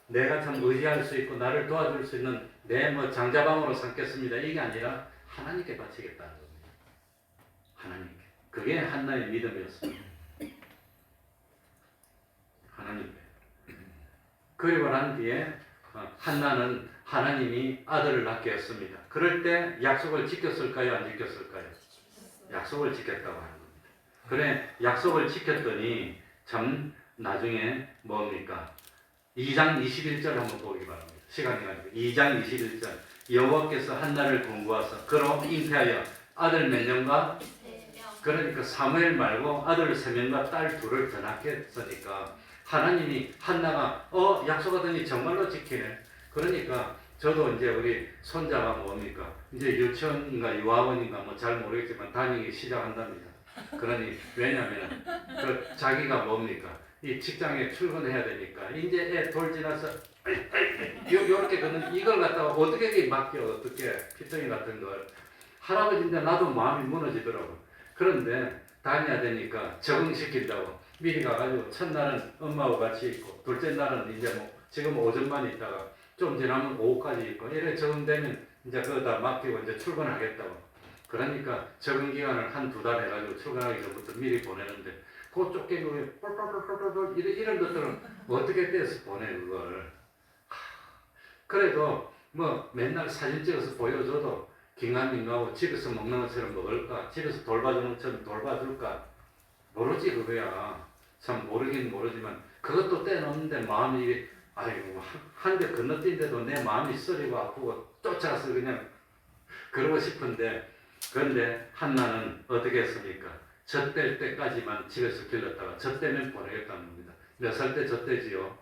내가 참 의지할 수 있고 나를 도와줄 수 있는 내 장자방으로 삼겠습니다. 이게 아니라 하나님께 바치겠다는 겁니다. 하나님께. 그게 한나의 믿음이었습니다. 하나님께. 그리고 난 뒤에 한나는 하나님이 아들을 낳게 했습니다. 그럴 때 약속을 지켰을까요? 안 지켰을까요? 약속을 지켰다고 하는 겁니다. 그래 약속을 지켰더니 참 나중에 뭡니까? 2장 21절 한번 보기 바랍니다. 시간이 가지고 2장 21절 여호와께서 한나를 권고하사 그로 잉태하여 아들 몇 명과 그러니까 사무엘 말고 아들 3명과 딸 2을 더 낳게 했으니까 하나님이 한나가 약속하더니 정말로 지키네. 그러니까 저도 이제 우리 손자가 뭡니까? 이제 유치원인가 유아원인가 뭐 잘 모르겠지만 다니기 시작한답니다. 그러니 왜냐하면 그 자기가 뭡니까? 이 직장에 출근해야 되니까 이제 애 돌 지나서 요렇게 걷는 이걸 갖다가 어떻게 맡겨 어떻게 피덩이 같은 걸 할아버지인데 나도 마음이 무너지더라고. 그런데 다녀야 되니까 적응시킨다고 미리 가가지고 첫날은 엄마하고 같이 있고 둘째 날은 이제 뭐 지금 오전만 있다가 좀 지나면 오후까지 있고 이래 적응되면 이제 그거다 맡기고 이제 출근하겠다고. 그러니까 적응 기간을 한 2달 해가지고 출근하기 전부터 미리 보내는데 그 쫓기고 뻘뻘뻘뻘뻘 이런 것들은 어떻게 떼서 보내 그걸. 그래도 뭐 맨날 사진 찍어서 보여줘도 긴가민가하고 집에서 먹는 것처럼 먹을까? 집에서 돌봐주는 것처럼 돌봐줄까? 모르지 그거야. 참 모르긴 모르지만 그것도 떼놓는데 마음이 아이고 한 대 건너뛴데도 내 마음이 쓰리고 아프고 쫓아가서 그냥 그러고 싶은데 그런데 한나는 어떻게 했습니까? 젖될 때까지만 집에서 길렀다가 젖되면 보내겠다는 겁니다. 몇 살 때 젖되지요?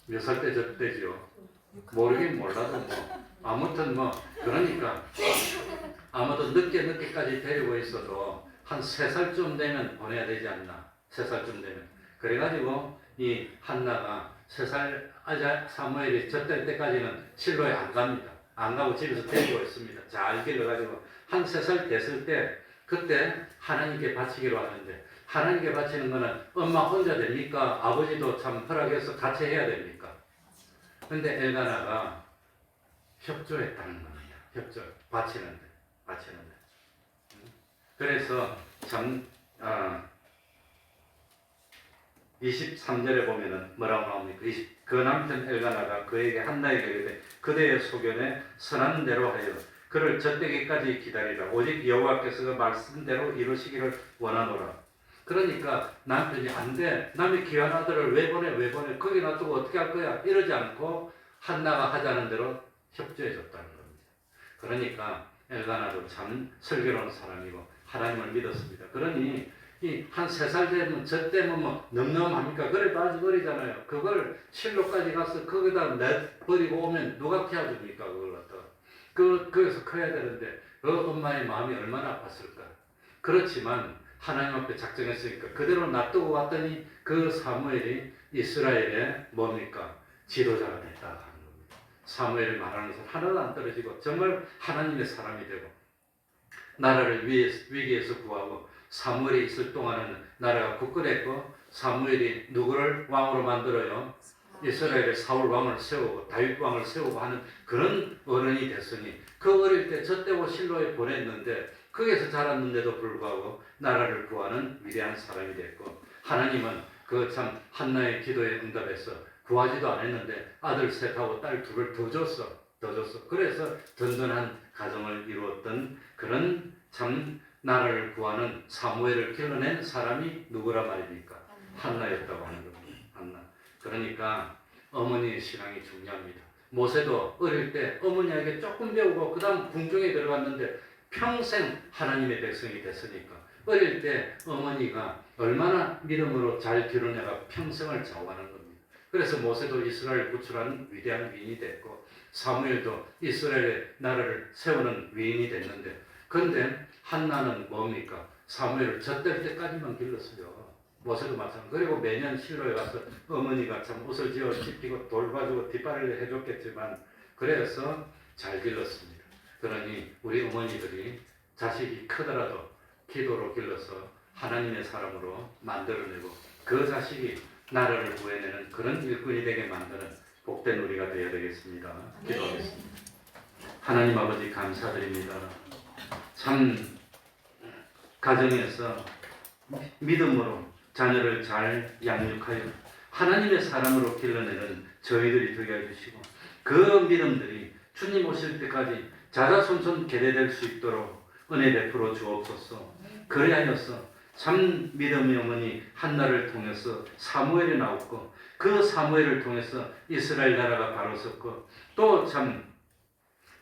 몇 살 때 젖되지요? 모르긴 몰라도 뭐 아무튼 뭐 그러니까 아마도 늦게까지 데리고 있어도 한 3살쯤 되면 보내야 되지 않나. 3살쯤 되면 그래가지고 이 한나가 3살 아자 사무엘이 젖될 때까지는 실로에 안 갑니다. 안 가고 집에서 데리고 있습니다. 잘 길러가지고 한 3살 됐을 때 그때 하나님께 바치기로 하는데 하나님께 바치는 거는 엄마 혼자 됩니까? 아버지도 참 허락해서 같이 해야 됩니까? 근데 엘가나가 협조했다는 겁니다. 협조 바치는데. 그래서 참 23절에 보면은 뭐라고 나옵니까? 그 남편 엘가나가 그에게 한나에게 이르되 그대의 소견에 선한 대로 하여 그를 젖되기까지 기다리라. 오직 여호와께서 그 말씀대로 이루시기를 원하노라. 그러니까 남편이 안 돼. 남의 귀한 아들을 왜 보내? 거기 놔두고 어떻게 할 거야? 이러지 않고 한나가 하자는 대로 협조해 줬다는 겁니다. 그러니까 엘가나도 참 슬기로운 사람이고 하나님을 믿었습니다. 그러니 이 한 3살 되면 저 때면 뭐 넘넘합니까? 그래도 아직 어리잖아요. 그걸 실로까지 가서 거기다 내버리고 오면 누가 키워줍니까? 그걸 갖다가. 거기서 커야 되는데 그 엄마의 마음이 얼마나 아팠을까. 그렇지만 하나님 앞에 작정했으니까 그대로 놔두고 왔더니 그 사무엘이 이스라엘의 뭡니까? 지도자가 됐다 하는 겁니다. 사무엘이 말하는 것은 하나도 안 떨어지고 정말 하나님의 사람이 되고 나라를 위기에서 구하고 사무엘이 있을 동안은 나라가 굳건했고 사무엘이 누구를 왕으로 만들어요? 이스라엘의 사울 왕을 세우고 다윗 왕을 세우고 하는 그런 어른이 됐으니 그 어릴 때 젖되고 실로에 보냈는데 거기에서 자랐는데도 불구하고 나라를 구하는 위대한 사람이 됐고 하나님은 그 참 한나의 기도에 응답해서 구하지도 않았는데 아들 셋하고 딸 2를 더 줬어. 그래서 든든한 가정을 이루었던 그런 참 나라를 구하는 사무엘을 길러낸 사람이 누구라 말입니까? 한나였다고 하는 겁니다. 한나. 그러니까 어머니의 신앙이 중요합니다. 모세도 어릴 때 어머니에게 조금 배우고 그 다음 궁중에 들어갔는데 평생 하나님의 백성이 됐으니까 어릴 때 어머니가 얼마나 믿음으로 잘 기르냐가 평생을 좌우하는 겁니다. 그래서 모세도 이스라엘 구출하는 위대한 위인이 됐고 사무엘도 이스라엘의 나라를 세우는 위인이 됐는데 그런데 한나는 뭡니까? 사무엘을 젖될 때까지만 길렀어요. 모세도 마찬가지. 그리고 매년 실로에 가서 어머니가 참 옷을 지어 짚히고 돌봐주고 뒷바리를 해줬겠지만 그래서 잘 길렀습니다. 그러니 우리 어머니들이 자식이 크더라도 기도로 길러서 하나님의 사람으로 만들어내고 그 자식이 나라를 구해내는 그런 일꾼이 되게 만드는 복된 우리가 되어야 되겠습니다. 기도하겠습니다. 하나님 아버지 감사드립니다. 참 가정에서 믿음으로 자녀를 잘 양육하여 하나님의 사람으로 길러내는 저희들이 되게 해주시고 그 믿음들이 주님 오실 때까지 자자손손 계대될 수 있도록 은혜 베풀어 주옵소서. 그리하여서 참 믿음의 어머니 한나를 통해서 사무엘이 나왔고 그 사무엘을 통해서 이스라엘 나라가 바로 섰고 또 참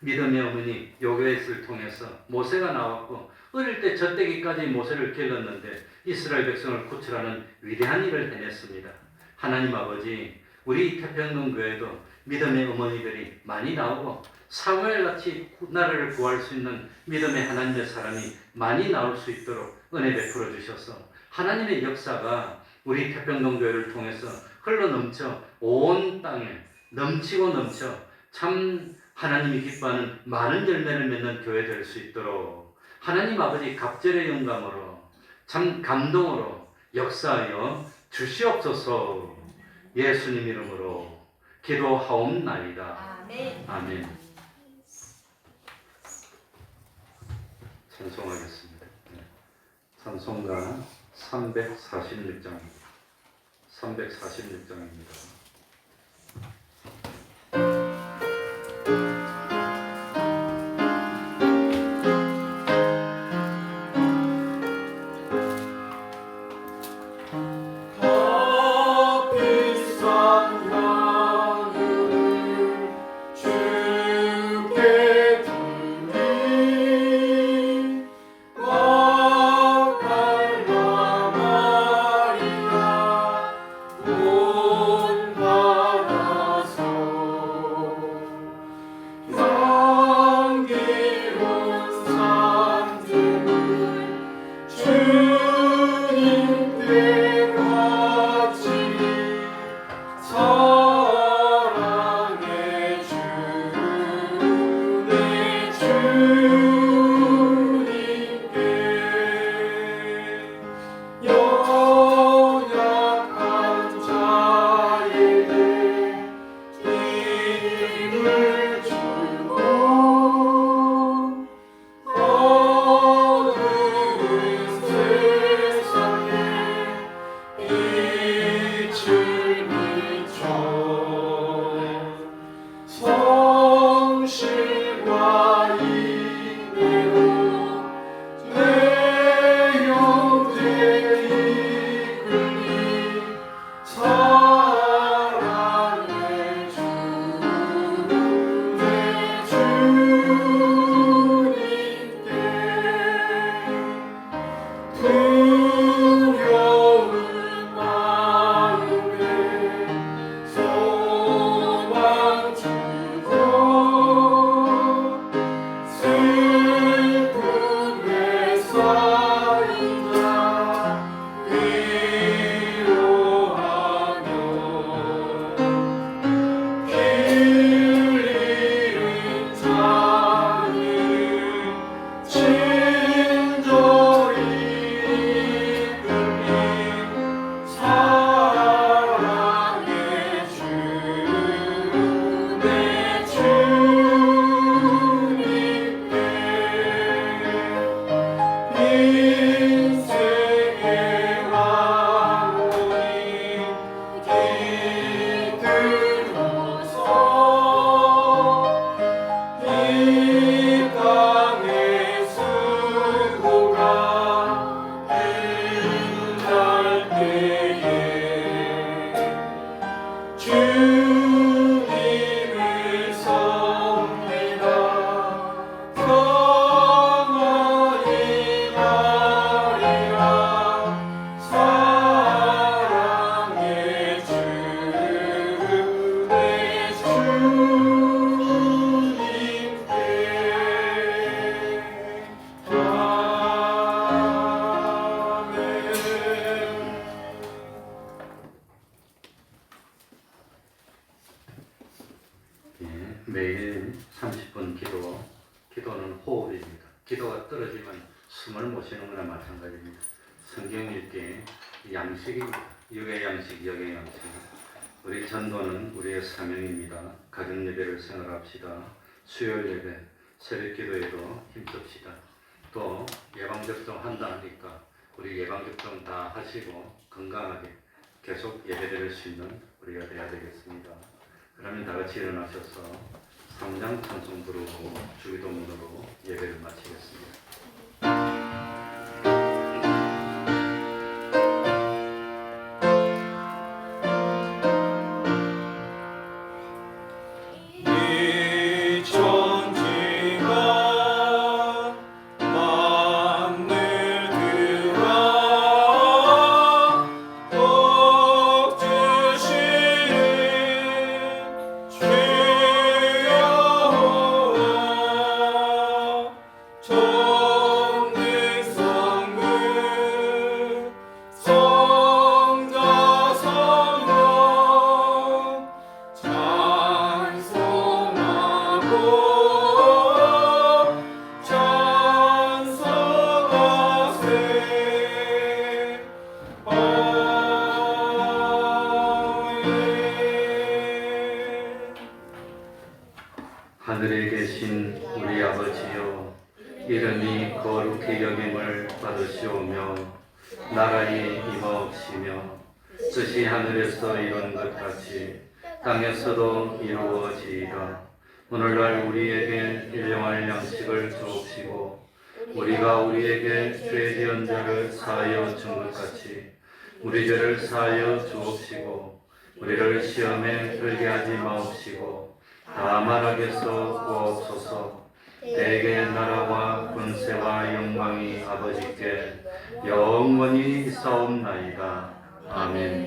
믿음의 어머니 요괴스를 통해서 모세가 나왔고 어릴 때 젖대기까지 모세를 길렀는데 이스라엘 백성을 구출하는 위대한 일을 해냈습니다. 하나님 아버지, 우리 태평동 교회도 믿음의 어머니들이 많이 나오고 사무엘같이 나라를 구할 수 있는 믿음의 하나님의 사람이 많이 나올 수 있도록 은혜 베풀어 주셔서 하나님의 역사가 우리 태평동 교회를 통해서 흘러 넘쳐 온 땅에 넘치고 넘쳐 참 하나님이 기뻐하는 많은 열매를 맺는 교회 될 수 있도록 하나님 아버지 갑절의 영감으로 참 감동으로 역사하여 주시옵소서. 예수님 이름으로 기도하옵나이다. 아멘. 아멘. 찬송하겠습니다. 찬송가 346장입니다. 346장입니다. 매일 30분 기도는 호흡입니다. 기도가 떨어지면 숨을 못 쉬는 거나 마찬가지입니다. 성경 읽기 양식입니다. 육의 양식, 영의 양식. 우리 전도는 우리의 사명입니다. 가정 예배를 생활합시다. 수요일 예배, 새벽 기도에도 힘씁시다. 또 예방접종 한다 하니까 우리 예방접종 다 하시고 건강하게 계속 예배드릴 수 있는 우리가 되어야 되겠습니다. 그러면 다 같이 일어나셔서 3장 찬송 부르고 주기도문으로 예배를 마치겠습니다. 되신 우리 아버지여, 이름이 거룩히 여김을 받으시오며 나라의 임하옵시며 뜻이 하늘에서 이룬 것 같이 땅에서도 이루어지이다. 오늘날 우리에게 일용할 양식을 주옵시고 우리가 우리에게 죄 지은 자를 사하여 준 것 같이 우리 죄를 사하여 주옵시고 우리를 시험에 들게 하지 마옵시고 다만 악에서 구하옵소서. 내게 나라와 권세와 영광이 아버지께 영원히 있사옵나이다. 아멘.